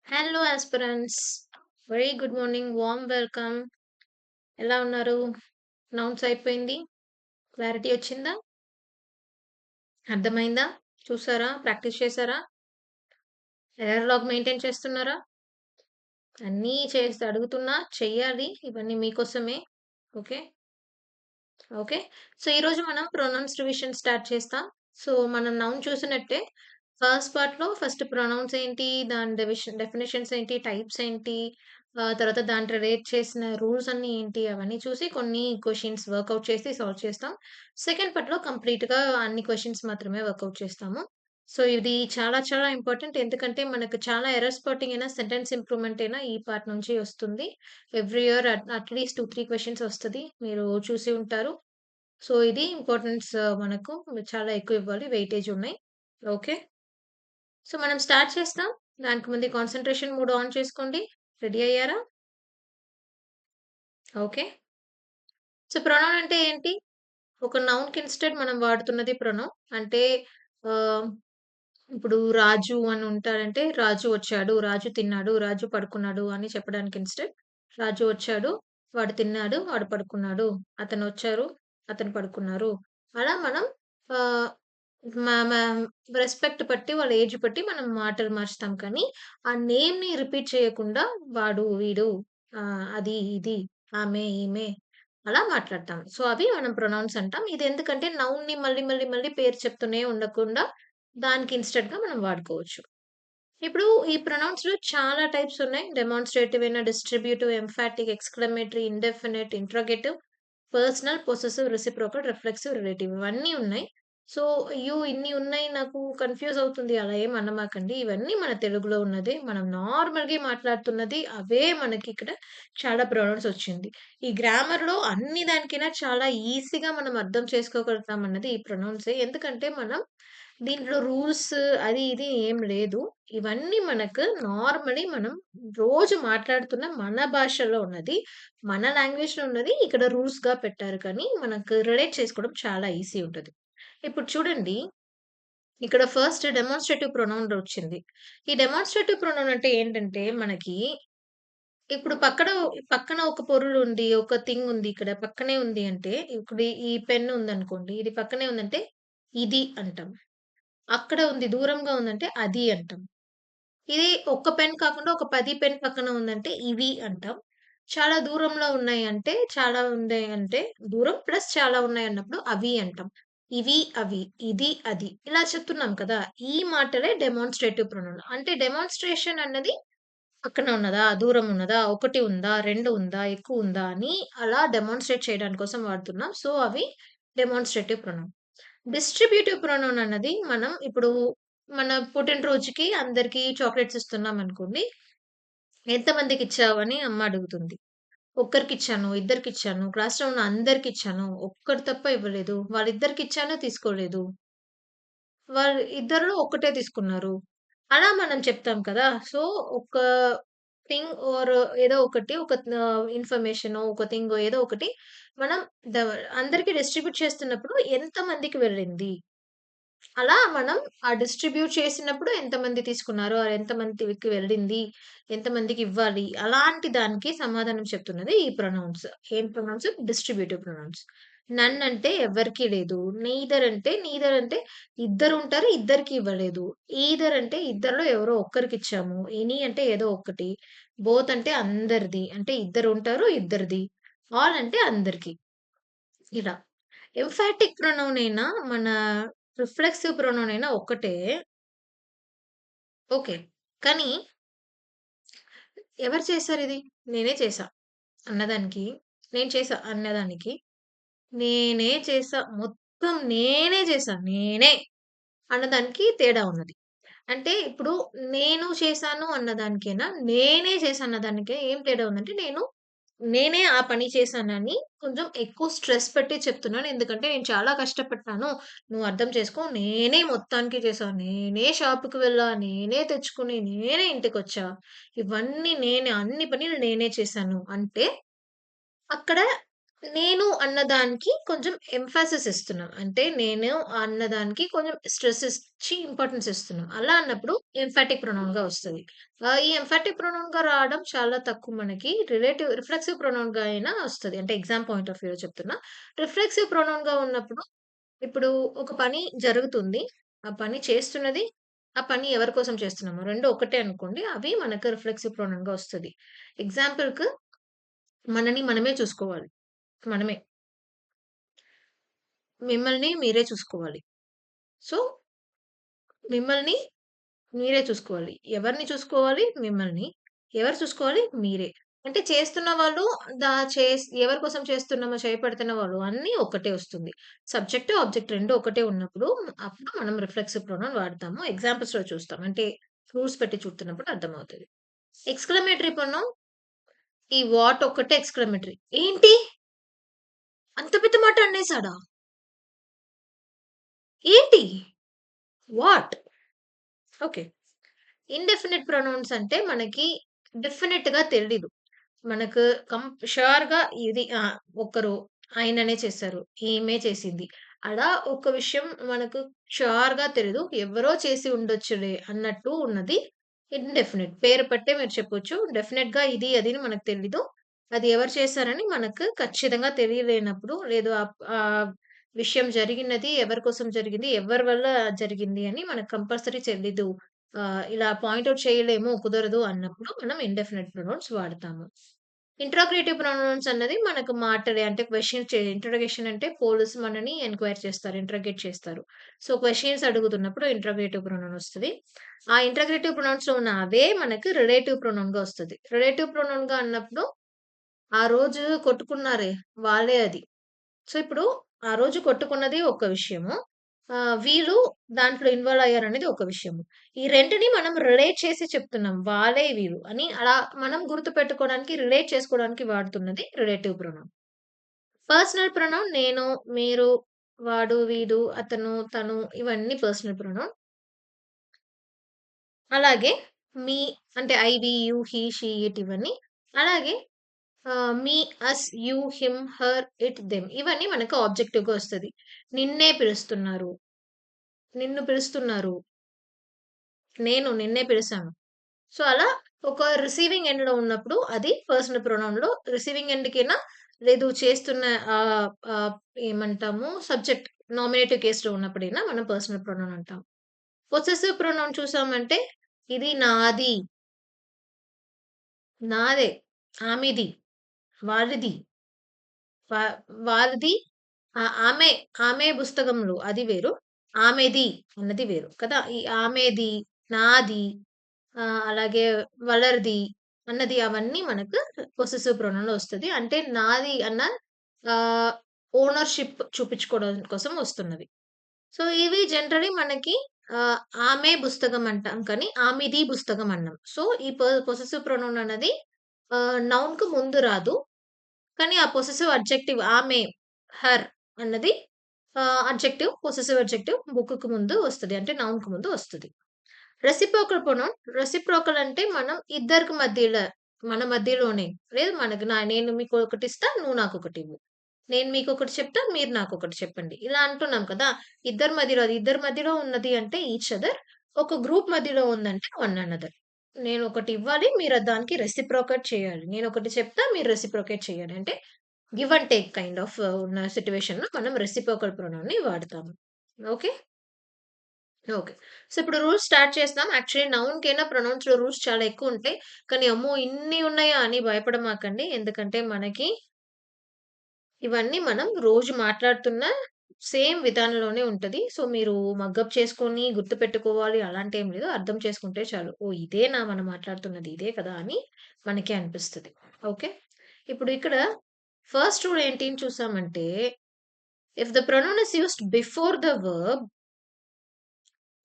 Hello aspirants. Very good morning. Warm welcome. ఎలా ఉన్నారు? Nouns అయిపోయింది. క్లారిటీ వచ్చిందా? అర్థమైందా? చూసారా? ప్రాక్టీస్ చేసారా? ఎర్రర్ లాగ్ మెయింటైన్ చేస్తున్నారా? అన్నీ చేసి అడుగుతున్నా చెయ్యాలి. ఇవన్నీ మీకోసమే. ఓకే. ఓకే. సో, ఈరోజు మనం ప్రొనౌన్స్ రివిజన్ స్టార్ట్ చేస్తాం. సో, మనం నౌన్ చూసినట్టే ఫస్ట్ పార్ట్‌లో ఫస్ట్ ప్రొనౌన్స్ ఏంటి? దాని డెఫినిషన్స్ ఏంటి? టైప్స్ ఏంటి? తర్వాత దాంట్లో రేట్ చేసిన రూల్స్ అన్నీ ఏంటి? అవన్నీ చూసి కొన్ని క్వెషన్స్ వర్కౌట్ చేసి సాల్వ్ చేస్తాం. సెకండ్ పార్ట్‌లో కంప్లీట్‌గా అన్ని క్వెషన్స్ మాత్రమే వర్కౌట్ చేస్తాము. సో, ఇది చాలా చాలా ఇంపార్టెంట్. ఎందుకంటే మనకు చాలా ఎర్రర్ స్పాటింగ్ అయినా, సెంటెన్స్ ఇంప్రూవ్‌మెంట్ అయినా ఈ పార్ట్ నుంచి వస్తుంది. ఎవ్రీ ఇయర్ అట్‌లీస్ట్ 2, 3 క్వెషన్స్ వస్తది. మీరు చూసి ఉంటారు. సో, ఇది ఇంపార్టెన్స్ మనకు చాలా ఎక్కువ ఇవ్వాలి. వెయిటేజ్ ఉన్నాయి. ఓకే. సో, మనం స్టార్ట్ చేస్తాం. దానికి ముందు కాన్సంట్రేషన్ మోడ్ ఆన్ చేసుకోండి. రెడీ అయ్యారా? ఓకే. సో, ప్రొనౌన్ అంటే ఏంటి? ఒక నౌన్‌కి ఇన్‌స్టెడ్ మనం వాడుతున్నది ప్రొనౌన్. అంటే ఆహ్, ఇప్పుడు రాజు అని ఉంటారంటే, రాజు వచ్చాడు, రాజు తిన్నాడు, రాజు పడుకున్నాడు అని చెప్పడానికి ఇన్‌స్టెడ్ రాజు వచ్చాడు, వాడు తిన్నాడు, వాడు పడుకున్నాడు. అతనొచ్చారు, అతను పడుకున్నారు. అలా మనం ఆహ్, మ మ రెస్పెక్ట్ బట్టి, వాళ్ళ ఏజ్ బట్టి మనం మాటలు మార్చుతాం కానీ, ఆ నేమ్‌ని రిపీట్ చేయకుండా వాడు, వీడు, అది, ఇది, ఆమె, ఈమె అలా మాట్లాడతాం. సో, అవి మనం ప్రొనౌన్స్ అంటాం. ఇదెందుకంటే నౌన్‌ని మళ్ళీ, మళ్ళీ, మళ్ళీ పేరు చెప్తూనే ఉండకుండా దానికి ఇన్‌స్టెడ్‌గా మనం వాడుకోవచ్చు. ఇప్పుడు ఈ ప్రొనౌన్స్‌లో చాలా టైప్స్ ఉన్నాయి. డెమాన్‌స్ట్రేటివ్ అయిన, distributive, emphatic, exclamatory, indefinite, interrogative, personal, possessive, reciprocal, reflexive, relative ఇవన్నీ ఉన్నాయి. సో, అయ్యో! ఇన్ని ఉన్నాయి నాకు కన్‌ఫ్యూజ్ అవుతుంది అలా ఏమి అనమాకండి. ఇవన్నీ మన తెలుగులో ఉన్నదే. మనం నార్మల్‌గా మాట్లాడుతున్నది అవే మనకిక్కడ చాలా ప్రొనౌన్స్ వచ్చింది. ఈ గ్రామర్‌లో అన్ని దానికైనా చాలా ఈజీగా మనం అర్థం చేసుకోగలుగుతాం అన్నది ఈ ప్రొనౌన్సే. ఎందుకంటే మనం దీంట్లో రూల్స్ అది ఇది ఏం లేదు. ఇవన్నీ మనకు నార్మల్లీ మనం రోజు మాట్లాడుతున్న మన భాషలో ఉన్నది. మన లాంగ్వేజ్‌లో ఉన్నది ఇక్కడ రూల్స్‌గా పెట్టారు కానీ, మనకు రిలేట్ చేసుకోవడం చాలా ఈజీ ఉంటది. ఇప్పుడు చూడండి, ఇక్కడ ఫస్ట్ డెమాన్‌స్ట్రేటివ్ ప్రొనౌన్ వచ్చింది. ఈ డెమాన్‌స్ట్రేటివ్ ప్రొనౌన్ అంటే ఏంటంటే, మనకి ఇప్పుడు పక్కన ఒక పొరులుంది, ఒక థింగ్ ఉంది ఇక్కడ పక్కనే ఉంది అంటే, ఇప్పుడు ఈ పెన్ ఉందనుకోండి, ఇది పక్కనే ఉందంటే, ఇది అంటాం. అక్కడ ఉంది, దూరంగా ఉందంటే అది అంటాం. ఇది ఒక్క పెన్ కాకుండా ఒక 10 పెన్ పక్కన ఉందంటే ఇవి అంటాం. చాలా దూరంలో ఉన్నాయంటే, చాలా ఉన్నాయంటే దూరం ప్లస్ చాలా ఉన్నాయన్నప్పుడు అవి అంటాం. ఇవి, అవి, ఇది, అది ఇలా చెప్తున్నాం కదా! ఈ మాటలే డెమాన్‌స్ట్రేటివ్ ప్రొనౌన్. అంటే డెమాన్‌స్ట్రేషన్ అన్నది పక్కన ఉన్నదా? దూరం ఉన్నదా? 1 ఉందా? 2 ఉందా? ఎక్కువ ఉందా? అని అలా డెమాన్‌స్ట్రేట్ చేయడానికి కోసం వాడుతున్నాం. సో, అవి డెమాన్‌స్ట్రేటివ్ ప్రొనౌన్. డిస్ట్రిబ్యూటివ్ ప్రొనౌన్ అన్నది మనం ఇప్పుడు మన పుట్టినరోజుకి అందరికి చాక్లేట్స్ ఇస్తున్నామనుకోండి. ఎంతమందికిచ్చావు అని అమ్మ అడుగుతుంది. ఒక్కరికిచ్చాను, ఇద్దరికిచ్చాను, క్లాస్‌లో ఉన్న అందరికిచ్చాను. ఒక్కరు తప్ప ఇవ్వలేదు. వాళ్ళిద్దరికిచ్చాను తీసుకోలేదు. వాళ్ళు ఇద్దరిలో ఒక్కటే తీసుకున్నారు. అలా మనం చెప్తాం కదా! సో, ఒక థింగ్ ఆర్ ఏదో ఒకటి ఒక ఇన్ఫర్మేషనో, ఒక థింగో ఏదో ఒకటి మనం ద అందరికి డిస్ట్రిబ్యూట్ చేస్తున్నప్పుడు ఎంతమందికి వెళ్ళింది? అలా మనం ఆ డిస్ట్రిబ్యూట్ చేసినప్పుడు ఎంతమంది తీసుకున్నారు? ఎంతమందికి వెళ్ళింది? ఎంతమందికివ్వాలి? అలాంటి దానికి సమాధానం చెప్తున్నది ఈ ప్రొనౌన్స్. ఏం ప్రొనౌన్స్? Distributive pronounce. నన్ అంటే ఎవ్వరికీ లేదు. నీదర్ అంటే ఇద్దరుంటారు, ఇద్దరికీ ఇవ్వలేదు. ఈదర్ అంటే ఇద్దరిలో ఎవరో ఒక్కరికిచ్చాము. ఎనీ అంటే ఏదో ఒక్కటి. బోత్ అంటే అందరిది. అంటే ఇద్దరుంటారు, ఇద్దరిది. ఆల్ అంటే అందరికి. ఇలా. ఎంఫాటిక్ ప్రొనౌన్ అయినా, మన రిఫ్లెక్సివ్ ప్రొనౌన్ అయినా ఒక్కటే. ఓకే. కానీ ఎవరు చేశారిది? నేనే చేశా అన్నదానికి, నేను చేశా అన్నదానికి, నేనే చేశా, మొత్తం నేనే చేశా, నేనే అన్నదానికి తేడా ఉన్నది. అంటే ఇప్పుడు నేను చేశాను అన్నదానికేనా, నేనే చేశా అన్నదానికే ఏం తేడా ఉందంటే నేనే ఆ పని చేశానని కొంచెం ఎక్కువ స్ట్రెస్ పెట్టి చెప్తున్నాను. ఎందుకంటే నేను చాలా కష్టపడ్డాను. నువ్వు అర్థం చేసుకో. నేనే మొత్తానికి చేశాను. నేనే షాప్‌కి వెళ్ళా. నేనే తెచ్చుకొని, నేనే ఇంటికొచ్చా. ఇవన్నీ నేనే అన్ని పనులు నేనే చేశాను. అంటే అక్కడ నేను అన్నదానికి కొంచెం ఎంఫాసిస్ ఇస్తున్నాం. అంటే నేను అన్నదానికి కొంచెం స్ట్రెస్ ఇచ్చి ఇంపార్టెన్స్ ఇస్తున్నాం. అలా అన్నప్పుడు ఎంఫాటిక్ ప్రొనౌన్‌గా వస్తది. ఈ ఎంఫాటిక్ ప్రొనౌన్‌గా రావడం చాలా తక్కువ మనకి. రిఫ్లెక్సివ్ ప్రొనౌన్‌గా అయినా వస్తది. అంటే ఎగ్జామ్ పాయింట్ ఆఫ్ వ్యూలో చెప్తున్నా. రిఫ్లెక్సివ్ ప్రొనౌన్‌గా ఉన్నప్పుడు ఇప్పుడు ఒక పని జరుగుతుంది. ఆ పని చేస్తున్నది, ఆ పని ఎవరి కోసం చేస్తున్నామో 2 ఒకటే అనుకోండి. అవి మనకు రిఫ్లెక్సివ్ ప్రొనౌన్‌గా వస్తది. ఎగ్జాంపుల్‌కి మనని మనమే చూసుకోవాలి. మనమే. మిమ్మల్ని మీరే చూసుకోవాలి. సో, మిమ్మల్ని మీరే చూసుకోవాలి. ఎవరిని చూసుకోవాలి? మిమ్మల్ని. ఎవరు చూసుకోవాలి? మీరే. అంటే చేస్తున్న వాళ్ళు ఎవరి కోసం చేస్తున్నామో చేపడుతున్న వాళ్ళు అన్నీ ఒకటే వస్తుంది. సబ్జెక్ట్, ఆబ్జెక్ట్ 2 ఒకటే ఉన్నప్పుడు అప్పుడు మనం రిఫ్లెక్సివ్ ప్రొనౌన్ వాడతాము. ఎగ్జాంపుల్స్‌లో చూస్తాం. అంటే రూల్స్ పెట్టి చూస్తున్నప్పుడు అర్థమవుతది. ఎక్స్‌క్లమేటరీ ప్రొనౌన్ ఈ వాట్ ఒక్కటే ఎక్స్‌క్లమేటరీ. ఏంటి? అంత పెద్ద మాట అనేసాడా? ఏంటి? వాట్? ఓకే. ఇండెఫినిట్ ప్రొనౌన్స్ అంటే మనకి డెఫినిట్‌గా తెలీదు. మనకు ష్యూర్‌గా ఇది ఒకరు ఆయననే చేశారు. ఈమె చేసింది. అలా ఒక విషయం మనకు ష్యూర్‌గా తెలీదు. ఎవరో చేసి ఉండొచ్చులే అన్నట్టు ఉన్నది ఇండెఫినిట్. పేరు పట్టే మీరు చెప్పొచ్చు. డెఫినిట్‌గా ఇది, అది అని మనకు తెలీదు. అది ఎవరు చేశారని మనకు ఖచ్చితంగా తెలియలేనప్పుడు లేదు విషయం జరిగినది ఎవరి కోసం జరిగింది, ఎవరి వల్ల జరిగింది అని మనకు కంపల్సరీ తెలీదు. ఇలా పాయింట్ ఔట్ చేయలేము, కుదరదు అన్నప్పుడు మనం ఇండెఫినిట్ ప్రొనౌన్స్ వాడతాము. ఇంట్రాగ్రేటివ్ ప్రొనౌన్స్ అన్నది మనకు మాటలే అంటే ఇంట్రోగేషన్ అంటే పోలీస్ మనని ఎంక్వైరీ చేస్తారు. ఇంట్రాగేట్ చేస్తారు. సో, క్వెషన్స్ అడుగుతున్నప్పుడు ఇంట్రాగ్రేటివ్ ప్రొనౌన్ వస్తది. ఆ ఇంట్రాగ్రేటివ్ ప్రొనౌన్స్‌లో ఉన్న అవే మనకి రిలేటివ్ ప్రొనౌన్‌గా వస్తది. రిలేటివ్ ప్రొనౌన్‌గా అన్నప్పుడు ఆ రోజు కొట్టుకున్నారే వాళ్ళే అది. సో, ఇప్పుడు ఆ రోజు కొట్టుకున్నది ఒక విషయము. వీళ్ళు దాంట్లో ఇన్వాల్వ్ అయ్యారనేది ఒక విషయము. ఈ రెంటిని మనం రిలేట్ చేసి చెప్తున్నాం. వాళ్ళే వీళ్ళు అని అలా మనం గుర్తుపెట్టుకోవడానికి, రిలేట్ చేసుకోవడానికి వాడుతున్నది రిలేటివ్ ప్రొనౌన్. పర్సనల్ ప్రొనౌన్ నేను, మీరు, వాడు, వీడు, అతను, తను ఇవన్నీ పర్సనల్ ప్రొనౌన్. అలాగే మీ అంటే I, we, you, he, she, it ఇవన్నీ. అలాగే me, us, you, him, her, it, them ఇవన్నీ మనకు ఆబ్జెక్టివ్‌గా వస్తది. నిన్నే పిలుస్తున్నారు. నిన్ను పిలుస్తున్నారు. నేను నిన్నే పిలిసాను. సో, అలా ఒక రిసీవింగ్ ఎండ్‌లో ఉన్నప్పుడు అది పర్సనల్ ప్రొనౌన్‌లో రిసీవింగ్ ఎండ్‌కేనా లేదు చేస్తున్న ఆహ్, ఆహ్, ఏమంటాము సబ్జెక్ట్ నామినేటివ్ కేస్‌లో ఉన్నప్పుడేనా మనం పర్సనల్ ప్రొనౌన్ అంటాం. పొసెసివ్ ప్రొనౌన్ చూసామంటే ఇది నాది, నాదే, ఆమెది, వారిది, వా వారిది ఆమె, ఆమె పుస్తకములు అది వేరు. ఆమెది అన్నది వేరు కదా! ఈ ఆమెది, నాది అలాగే వాళ్ళది అన్నది అవన్నీ మనకు పొసెసివ్ ప్రొనౌన్‌లో వస్తది. అంటే నాది అన్న ఆహ్, ఓనర్‌షిప్ చూపించుకోవడం కోసం వస్తున్నది. సో, ఇవి జనరల్లీ మనకి ఆహ్, ఆమె పుస్తకం అంటాం కానీ, ఆమెది పుస్తకం అనం. సో, ఈ పొసెసివ్ ప్రొనౌన్ అన్నది నౌన్‌కు ముందు రాదు. కానీ ఆ పొసెసివ్ అడ్జెక్టివ్ ఆమె, హర్ అన్నది పొసెసివ్ అడ్జెక్టివ్ బుక్‌కి ముందు వస్తది. అంటే నౌన్‌కి ముందు వస్తది. రెసిప్రోకల్ అంటే మనం ఇద్దరికి మధ్యల మన మధ్యలోనే. లేదు మనకు నేను మీకొకటిస్తా, నువ్వు నాకొకటివ్వు. నేను మీకొకటి చెప్తా, మీరు నాకొకటి చెప్పండి. ఇలా అంటున్నాం కదా! ఇద్దరి మధ్యలో ఉన్నది అంటే ఈచ్ అదర్. ఒక గ్రూప్ మధ్యలో ఉందంటే వన్ అనదర్. నేనొకటి ఇవ్వాలి, మీరు దానికి రెసిప్రొకేట్ చేయాలి. నేనొకటి చెప్తా, మీరు రెసిప్రొకేట్ చేయాలి. అంటే give and take kind of ఉన్న సిట్యుయేషన్‌లో మనం రెసిప్రోకల్ ప్రొనౌన్‌ని వాడతాము. ఓకే. ఓకే. సో, ఇప్పుడు రూల్స్ స్టార్ట్ చేస్తాం. యాక్చువల్లీ నౌన్‌కైనా ప్రొనౌన్స్‌లో రూల్స్ చాలా ఎక్కువుంటాయి. కానీ అమ్మో! ఇన్ని ఉన్నాయా అని భయపడమాకండి. ఎందుకంటే మనకి ఇవన్నీ మనం రోజు మాట్లాడుతున్న సేమ్ విధానంలోనే ఉంటది. సో, మీరు మగ్గప్ చేసుకొని గుర్తుపెట్టుకోవాలి అలాంటేం లేదు. అర్థం చేసుకుంటే చాలు. ఓహ్! ఇదేనా మనం మాట్లాడుతున్నది ఇదే కదా! అని మనకే అనిపిస్తది. ఓకే. ఇప్పుడు ఇక్కడ ఫస్ట్ రూల్ ఏంటి అని చూసామంటే, if the pronoun is used before the verb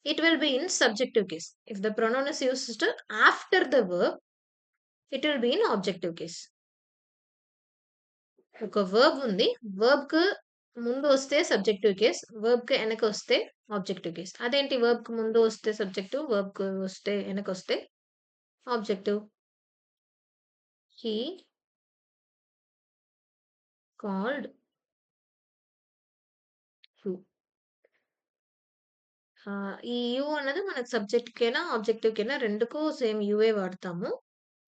it will be in subjective case. If the pronoun is used after the verb, it will be in objective case. ఒక verb ఉంది. వర్బ్‌కి ముందు వస్తే subjective case. వర్బ్‌కి ఎనకొస్తే objective case. అదేంటి వర్బ్‌కి ముందు వస్తే సబ్జెక్టివ్, వర్బ్‌కి వస్తే ఎనకొస్తే ఆబ్జెక్టివ్. He, called you. ఈ యూ అన్నది మనకు సబ్జెక్ట్‌కైనా, ఆబ్జెక్టివ్‌కైనా రెండుకు సేమ్ యూయే వాడతాము.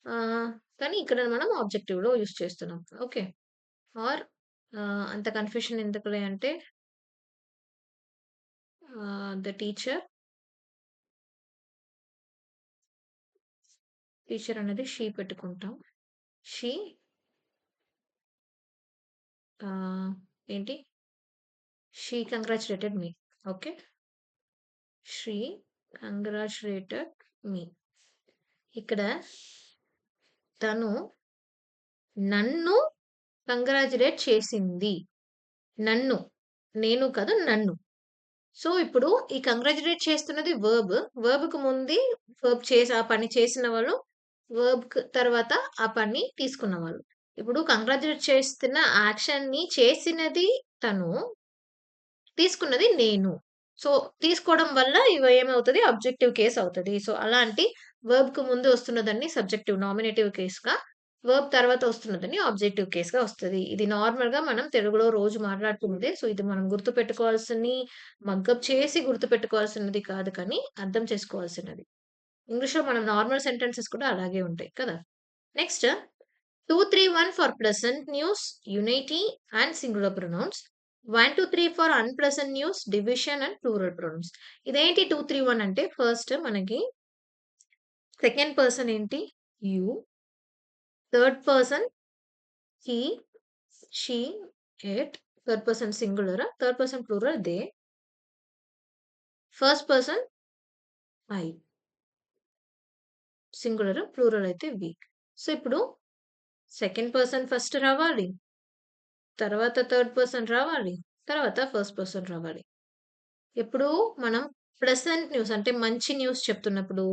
ఆహ్, కానీ ఇక్కడ మనం ఆబ్జెక్టివ్‌లో యూజ్ చేస్తున్నాం. ఓకే. ఆర్ అంత కన్‌ఫ్యూషన్ ఎందుకులే అంటే ద టీచర్ అనేది షీ పెట్టుకుంటాం. షీ ఆహ్, ఏంటి? She congratulated me. Okay. She congratulated me. ఇక్కడ తను నన్ను కంగ్రాచ్యులేట్ చేసింది. నన్ను. నేను కాదు నన్ను. సో, ఇప్పుడు ఈ కంగ్రాచ్యులేట్ చేస్తున్నది వర్బ్. వర్బ్‌కి ముందే ఆ పని చేసిన వాళ్ళు. వర్బ్‌కి తర్వాత ఆ పని తీసుకున్నవాళ్ళు. ఇప్పుడు కంగ్రాచ్యులేట్ చేస్తున్న యాక్షన్‌ని చేసినది తను. తీసుకున్నది నేను. సో, తీసుకోవడం వల్ల ఏమవుతది ఆబ్జెక్టివ్ కేస్ అవుతది. సో, అలాంటి వర్బ్‌కి ముందు వస్తున్నదాన్ని సబ్జెక్టివ్ నామినేటివ్ కేస్‌గా, వర్బ్ తర్వాత వస్తున్నదాన్ని ఆబ్జెక్టివ్ కేస్‌గా వస్తది. ఇది నార్మల్‌గా మనం తెలుగులో రోజు మాట్లాడుకునేదే. సో, ఇది మనం గుర్తుపెట్టుకోవాల్సిని మగ్గప్ చేసి గుర్తుపెట్టుకోవాల్సినది కాదు కానీ, అర్థం చేసుకోవాల్సినది. ఇంగ్లీష్‌లో మనం నార్మల్ సెంటెన్సెస్ కూడా అలాగే ఉంటాయి కదా! Next 2, 3, 1 for pleasant news, unity and singular pronouns. 1, 2, 3 for unpleasant news, division and plural pronouns. ఇదేంటి 2, 3, 1 అంటే ఫస్ట్ మనకి సెకండ్ పర్సన్ ఏంటి? You. Third person he, she, it. Third person singular. Third person plural they. First person I. Singular, plural అయితే we. So, ఇప్పుడు second person first రావాలి. తర్వాత third person రావాలి. తర్వాత ఫస్ట్ పర్సన్ రావాలి. ఎప్పుడు మనం ప్లెజెంట్ న్యూస్ అంటే మంచి న్యూస్ చెప్తున్నప్పుడు,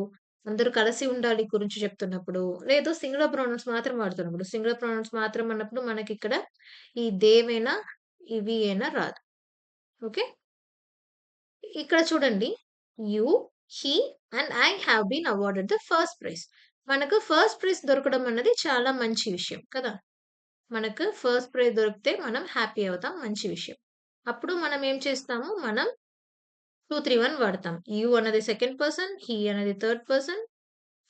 అందరూ కలిసి ఉండాలి గురించి చెప్తున్నప్పుడు, లేదు సింగులర్ ప్రొనౌన్స్ మాత్రం వాడుతున్నప్పుడు. సింగులర్ ప్రొనౌన్స్ మాత్రం అన్నప్పుడు మనకిక్కడ ఈ దేవైనా, ఇవి అయినా రాదు. ఓకే. ఇక్కడ చూడండి. You, he and I have been awarded the first prize. మనకు ఫస్ట్ ప్రైజ్ దొరకడం అన్నది చాలా మంచి విషయం కదా! మనకు ఫస్ట్ ప్రైజ్ దొరికితే మనం హ్యాపీ అవుతాం. మంచి విషయం. అప్పుడు మనం ఏం చేస్తాము? మనం 2, 3, 1 వాడతాం. యూ అన్నది సెకండ్ పర్సన్, హి అన్నది థర్డ్ పర్సన్,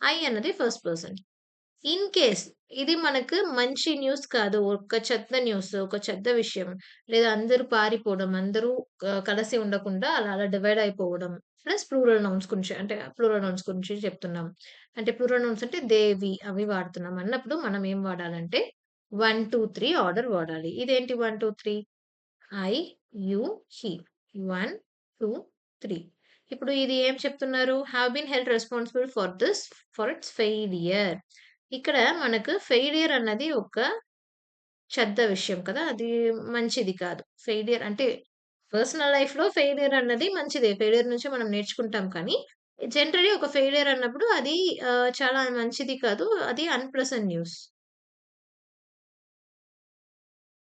ఐ అన్నది ఫస్ట్ పర్సన్. ఇన్ కేస్ ఇది మనకు మంచి న్యూస్ కాదు. ఒక చెత్త న్యూస్, ఒక చెడ్డ విషయం లేదా అందరూ పారిపోవడం, అందరూ కలిసి ఉండకుండా అలా అలా డివైడ్ అయిపోవడం. ప్లస్ ప్లూరల్ నౌన్స్ గురించి అంటే ప్లూరల్ నౌన్స్ గురించి చెప్తున్నాం. అంటే ప్లూరల్ నౌన్స్ అంటే దే, వి అవి వాడుతున్నాం అన్నప్పుడు మనం ఏం వాడాలంటే 1, 2, 3 ఆర్డర్ వాడాలి. ఇదేంటి 1, 2, 3 ఐ, యూ, హి. 1, 2, 3. ఇప్పుడు ఇది ఏం చెప్తున్నారు? Have been held responsible for its failure. ఇక్కడ మనకు ఫెయిలియర్ అన్నది ఒక చెడ్డ విషయం కదా! అది మంచిది కాదు. ఫెయిలియర్ అంటే పర్సనల్ లైఫ్‌లో ఫెయిలియర్ అన్నది మంచిదే. ఫెయిలియర్ నుంచి మనం నేర్చుకుంటాం కానీ, జనరల్లీ ఒక ఫెయిలియర్ అన్నప్పుడు అది చాలా మంచిది కాదు. అది అన్‌ప్లెజెంట్ న్యూస్.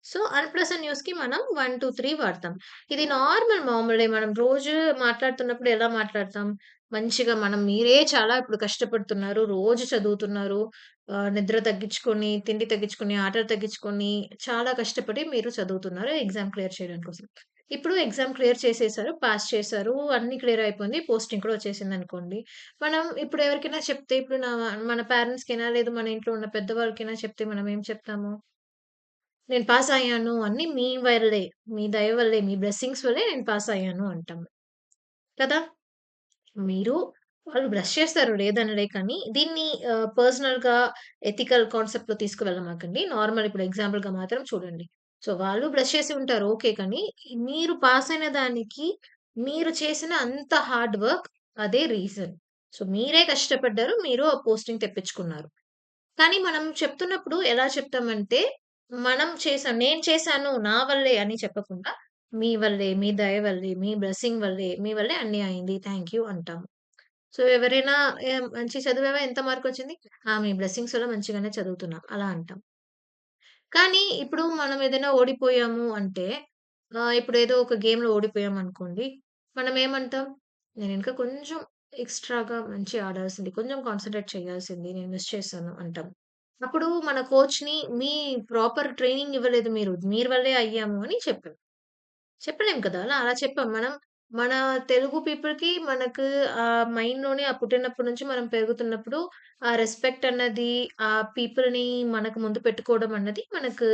సో, అన్‌ప్లెజెంట్ న్యూస్‌కి మనం 1, 2, 3 వాడతాం. ఇది మామూలే. మనం రోజు మాట్లాడుతున్నప్పుడు ఎలా మాట్లాడతాం? మంచిగా మీరే చాలా ఇప్పుడు కష్టపడుతున్నారు. రోజు చదువుతున్నారు. నిద్ర తగ్గించుకొని, తిండి తగ్గించుకొని, ఆటలు తగ్గించుకొని, చాలా కష్టపడి మీరు చదువుతున్నారు ఎగ్జామ్ క్లియర్ చేయడం కోసం. ఇప్పుడు ఎగ్జామ్ క్లియర్ చేసేసారు. పాస్ చేశారు. అన్నీ క్లియర్ అయిపోయింది. పోస్టింగ్ కూడా వచ్చేసిందనుకోండి. మనం ఇప్పుడు ఎవరికైనా చెప్తే ఇప్పుడు మన పేరెంట్స్‌కైనా, లేదు మన ఇంట్లో ఉన్న పెద్దవాళ్ళకైనా చెప్తే మనం ఏం చెప్తాము? నేను పాసయ్యాను అన్నీ మీ వల్లే. మీ దయ వల్లే, మీ బ్లెస్సింగ్స్ వల్లే నేను పాసయ్యాను అంటాము. కదా! మీరు వాళ్ళు బ్లెస్ చేస్తారు లేదనలే కానీ, దీన్ని పర్సనల్‌గా ఎథికల్ కాన్సెప్ట్‌లో తీసుకువెళ్ళమాకండి. నార్మల్ ఇప్పుడు ఎగ్జాంపుల్‌గా మాత్రం చూడండి. సో, వాళ్ళు బ్లెస్ చేసి ఉంటారు ఓకే. కానీ, మీరు పాసయిన దానికి మీరు చేసిన అంత హార్డ్ వర్క్ అదే రీజన్. సో, మీరే కష్టపడ్డారు. మీరు ఆ పోస్టింగ్ తెప్పించుకున్నారు. కానీ మనం చెప్తున్నప్పుడు ఎలా చెప్తామంటే, నేను చేశాను, నా వల్లే అని చెప్పకుండా, మీ వల్లే, మీ దయ వల్లే, మీ బ్లెస్సింగ్ వల్లే, మీ వల్లే అన్నీ అయింది. థాంక్ యూ అంటాము. సో, ఎవరైనా మంచి చదివావా? ఎంత మార్కొచ్చింది? మీ బ్లెస్సింగ్స్ వల్ల మంచిగానే చదువుతున్నా అలా అంటాం. కానీ ఇప్పుడు మనం ఏదైనా ఓడిపోయాము అంటే, ఇప్పుడు ఏదో ఒక గేమ్‌లో ఓడిపోయామనుకోండి, మనం ఏమంటాం? నేను ఇంకా కొంచెం ఎక్స్‌ట్రాగా మంచిగా ఆడాల్సింది. కొంచెం కాన్సంట్రేట్ చేయాల్సింది. నేను మిస్ చేశాను అంటాం. అప్పుడు మన కోచ్‌ని మీ ప్రాపర్ ట్రైనింగ్ ఇవ్వలేదు మీరు. మీరు వల్లే అయ్యాము అని చెప్పాం. చెప్పలేం కదా! అలా చెప్పాం. మన తెలుగు పీపుల్‌కి మనకు మైండ్‌లోనే పుట్టినప్పటి నుంచి మనం పెరుగుతున్నప్పుడు ఆ రెస్పెక్ట్ అన్నది, ఆ పీపుల్‌ని మనకు ముందు పెట్టుకోవడం అన్నది మనకు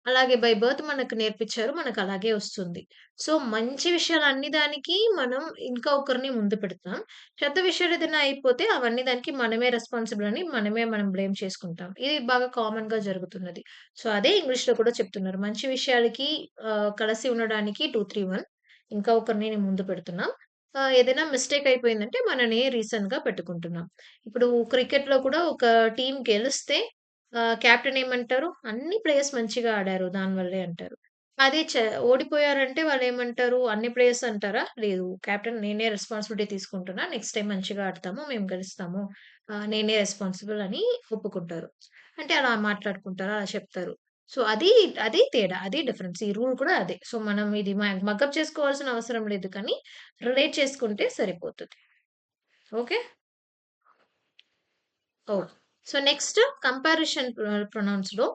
అలాగే బై బర్త్ మనకు నేర్పించారు. మనకు అలాగే వస్తుంది. సో, మంచి విషయాలు అన్ని దానికి మనం ఇంకా ఒకరిని ముందు పెడతాం. చెడ్డ విషయాలు ఏదైనా అయిపోతే అవన్నీ దానికి మనమే రెస్పాన్సిబుల్ అని మనం బ్లేమ్ చేసుకుంటాం. ఇది బాగా కామన్‌గా జరుగుతున్నది. సో, అదే ఇంగ్లీష్‌లో కూడా చెప్తున్నారు. మంచి విషయాలకి కలిసి ఉండడానికి 2, 3, 1 ఇంకా ఒకరిని నేను ముందు పెడుతున్నాం. ఏదైనా మిస్టేక్ అయిపోయిందంటే మననే రీజన్‌గా పెట్టుకుంటున్నాం. ఇప్పుడు క్రికెట్‌లో కూడా ఒక టీమ్ గెలిస్తే కెప్టెన్ ఏమంటారు? అన్ని ప్లేయర్స్ మంచిగా ఆడారు దానివల్లే అంటారు. అదే ఓడిపోయారంటే వాళ్ళేమంటారు? అన్ని ప్లేయర్స్ అంటారా? లేదు. కెప్టెన్ నేనే రెస్పాన్సిబిలిటీ తీసుకుంటున్నా. నెక్స్ట్ టైమ్ మంచిగా ఆడతాము. మేము గెలుస్తాము. నేనే రెస్పాన్సిబుల్ అని ఒప్పుకుంటారు. అంటే అలా మాట్లాడుకుంటారు. అలా చెప్తారు. సో, అది తేడా. అది డిఫరెన్స్. ఈ రూల్ కూడా అదే. సో, మనం ఇది మగప్ చేసుకోవాల్సిన అవసరం లేదు కానీ, రిలేట్ చేసుకుంటే సరిపోతది. Okay. Okay. So, next comparison ప్రొనౌన్స్‌లో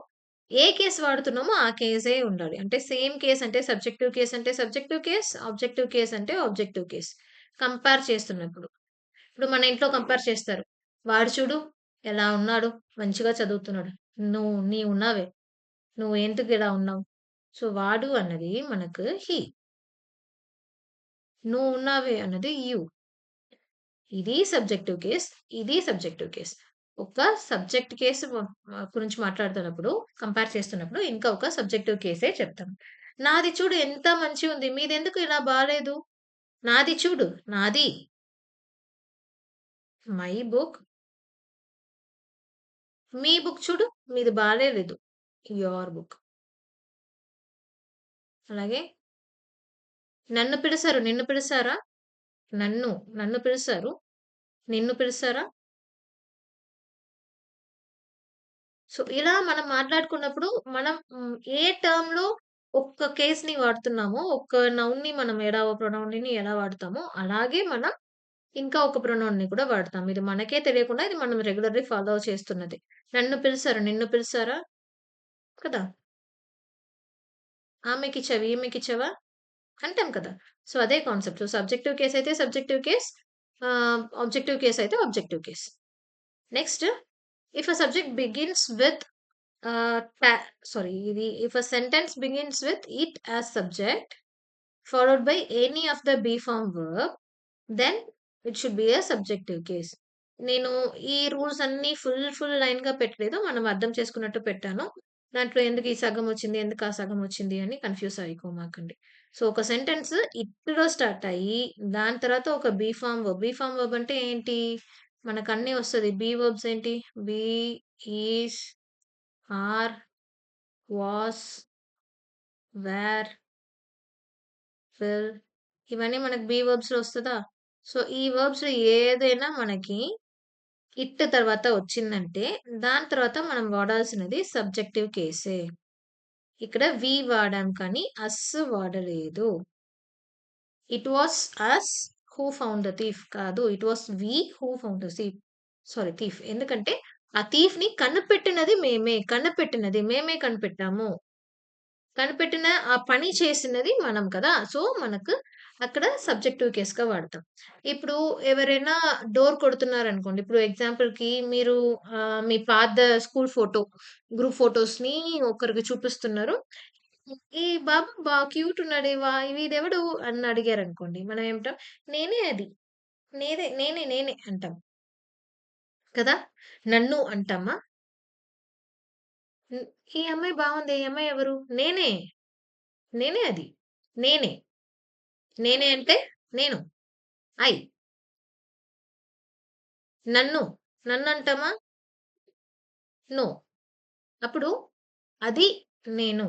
ఏ కేస్ వాడుతున్నామో ఆ కేసే ఉండాలి. అంటే సేమ్ కేస్ అంటే సబ్జెక్టివ్ కేస్ అంటే సబ్జెక్టివ్ కేస్, ఆబ్జెక్టివ్ కేస్ అంటే ఆబ్జెక్టివ్ కేస్. కంపేర్ చేస్తున్నప్పుడు. ఇప్పుడు మన ఇంట్లో కంపేర్ చేస్తారు. వాడు చూడు ఎలా ఉన్నాడు, మంచిగా చదువుతున్నాడు. నీవున్నావే. నువ్వు ఎందుకు ఇలా ఉన్నావు? సో, వాడు అన్నది మనకు హి. నువ్వు ఉన్నావే అన్నది యూ. ఇది సబ్జెక్టివ్ కేస్. ఇది సబ్జెక్టివ్ కేస్. ఒక సబ్జెక్ట్ కేస్ గురించి మాట్లాడుతున్నప్పుడు, కంపేర్ చేస్తున్నప్పుడు ఇంకా ఒక సబ్జెక్టివ్ కేసే చెప్తాం. నాది చూడు ఎంత మంచిగుంది. మీదెందుకు ఇలా బాలేదు? నాది చూడు. నాది. My book. మీ బుక్ చూడు. మీది బాలేదు. Your book. అలాగే నన్ను పిలిసారు. నిన్ను పిలిసారా? నన్ను. నన్ను పిలిసారు. నిన్ను పిలిసారా? సో, ఇలా మనం మాట్లాడుకున్నప్పుడు మనం ఏ టర్మ్‌లో ఒక్క కేస్‌ని వాడుతున్నామో, ఒక్క నౌన్‌ని మనం ప్రొనౌన్‌ని ఎలా వాడతామో, అలాగే మనం ఇంకా ఒక ప్రొనౌన్‌ని కూడా వాడతాం. ఇది మనకే తెలియకుండా ఇది మనం రెగ్యులర్‌లీ ఫాలో చేస్తున్నది. నన్ను పిలిసారు, నిన్ను పిలిసారా? కదా! ఆమెకిచ్చావు, ఈమెకిచ్చావా? అంటాం కదా! సో, అదే కాన్సెప్ట్. సో, సబ్జెక్టివ్ కేస్ అయితే సబ్జెక్టివ్ కేస్, ఆబ్జెక్టివ్ కేస్ అయితే objective case. Next if a subject begins with ta sorry, if a sentence begins with it as subject followed by any of the be form verb, then it should be a subjective case. నేను ఈ rules అన్నీ full లైన్‌గా పెట్టలేదు. మనం అర్థం చేసుకున్నట్టు పెట్టాను. దాంట్లో ఎందుకు ఈ సగం వచ్చింది, ఎందుకు ఆ సగం వచ్చింది అని కన్‌ఫ్యూజ్ అయికోమాకండి. సో, ఒక సెంటెన్స్ ఇట్‌లో స్టార్ట్ అయ్యి, దాని తర్వాత ఒక be form verb. Be form verb అంటే ఏంటి? మనకన్నీ వస్తది. బీ వర్బ్స్ ఏంటి? Be, is, are, was, were, will ఇవన్నీ మనకు బీ వర్బ్స్‌లో వస్తదా? సో, ఈ వర్బ్స్‌లో ఏదైనా మనకి ఇట్ తర్వాత వచ్చిందంటే, దాని తర్వాత మనం వాడాల్సినది సబ్జెక్టివ్ కేసే. ఇక్కడ వి వాడాం కానీ అస్ వాడలేదు. It was us who found the thief కాదు. It was we who found the thief. ఎందుకంటే ఆ థీఫ్‌ని కనిపెట్టినది మేమే. మేమే కనిపెట్టాము. కనిపెట్టిన ఆ పని చేసినది మనం కదా! సో, మనకు అక్కడ సబ్జెక్టివ్ కేస్‌గా వాడతాం. ఇప్పుడు ఎవరైనా డోర్ కొడుతున్నారనుకోండి. ఇప్పుడు ఎగ్జాంపుల్‌కి మీరు మీ పాత స్కూల్ ఫోటో, గ్రూప్ ఫోటోస్‌ని ఒకరికి చూపిస్తున్నారు. "ఈ బాబు క్యూట్ ఉన్నాడే వీడెవడు?" అని అడిగారనుకోండి. మనం ఏమంటాం? "నేనే అది. నేనే" అంటాం. కదా! నన్ను అంటామా? హ్మ్. "ఈ అమ్మాయి బావుందే. ఈ అమ్మాయి ఎవరు?" నేనే అది. నేనే. నేనే అంటే నేను. ఐ. నన్ను. నన్నంటామా? నో. అప్పుడు అది నేను.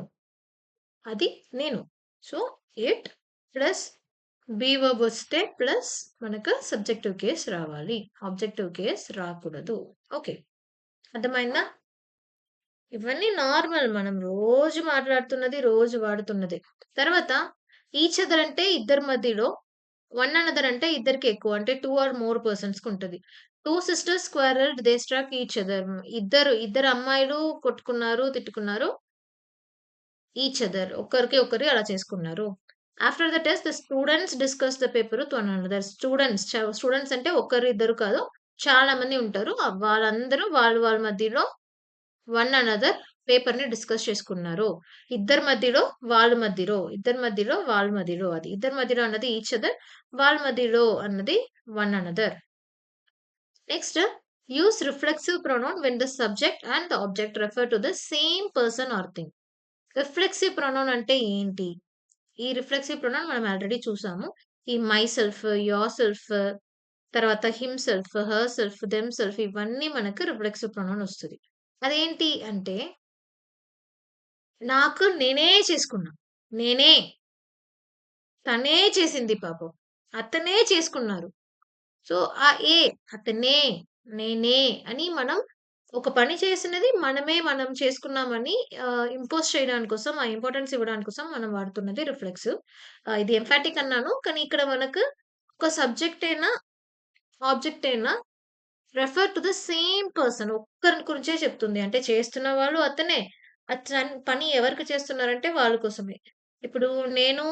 అది నేను. So, it plus be verb వస్తే ప్లస్ మనకు సబ్జెక్టివ్ కేస్ రావాలి. ఆబ్జెక్టివ్ కేస్ రాకూడదు. ఓకే. అర్థమైందా? ఇవన్నీ నార్మల్. మనం రోజు మాట్లాడుతున్నది, రోజు వాడుతున్నదే. తర్వాత ఈచ్ అదర్ అంటే ఇద్దరి మధ్యలో, వన్ అనదర్ అంటే ఇద్దరికి ఎక్కువ. అంటే 2 ఆర్ మోర్ పర్సన్స్‌కుంటది. 2 sisters quarrelled they struck each other. ఇద్దరు అమ్మాయిలు కొట్టుకున్నారు, తిట్టుకున్నారు. ఈచ్ అదర్ ఒకరికి ఒకరు అలా చేసుకున్నారు. After the test the students discuss the paper to one another. Students అంటే ఒకరు ఇద్దరు కాదు. చాలా మంది ఉంటారు. వాళ్ళందరూ వాళ్ళ మధ్యలో వన్ అనదర్ పేపర్‌ని డిస్కస్ చేసుకున్నారు. ఇద్దరి మధ్యలో, వాళ్ళ మధ్యలో, ఇద్దరి మధ్యలో, వాళ్ళ మధ్యలో అది. ఇద్దరి మధ్యలో అన్నది ఈచ్ అదర్. వాళ్ళ మధ్యలో అన్నది one another. Next use reflexive pronoun when the subject and the object refer to the same person are thing. Reflexive pronoun అంటే ఏంటి? ఈ రిఫ్లెక్సివ్ ప్రొనౌన్ మనం ఆల్రెడీ చూసాము. ఈ మై సెల్ఫ్, యోర్ సెల్ఫ్, తర్వాత him self, her self, them self ఇవన్నీ మనకు reflexive pronoun వస్తది. అదేంటి అంటే నాకు నేనే చేసుకున్నా. నేనే. తనే చేసింది పాపం. అతనే చేసుకున్నారు. సో, ఆ ఏ అతనే, నేనే అని మనం ఒక పని చేసినది మనం చేసుకున్నామని ఇంపోజ్ చేయడానికి కోసం, ఆ ఇంపార్టెన్స్ ఇవ్వడానికి కోసం మనం వాడుతున్నది రిఫ్లెక్సివ్. ఇది ఎంఫాటిక్ అన్నాను. కానీ ఇక్కడ మనకు ఒక సబ్జెక్ట్ అయినా, ఆబ్జెక్ట్ అయినా refer to the same person ఒక్కరి గురించే చెప్తుంది. అంటే చేస్తున్న వాళ్ళు అతనే. పని ఎవరికి చేస్తున్నారంటే వాళ్ళ కోసమే. ఇప్పుడు నేను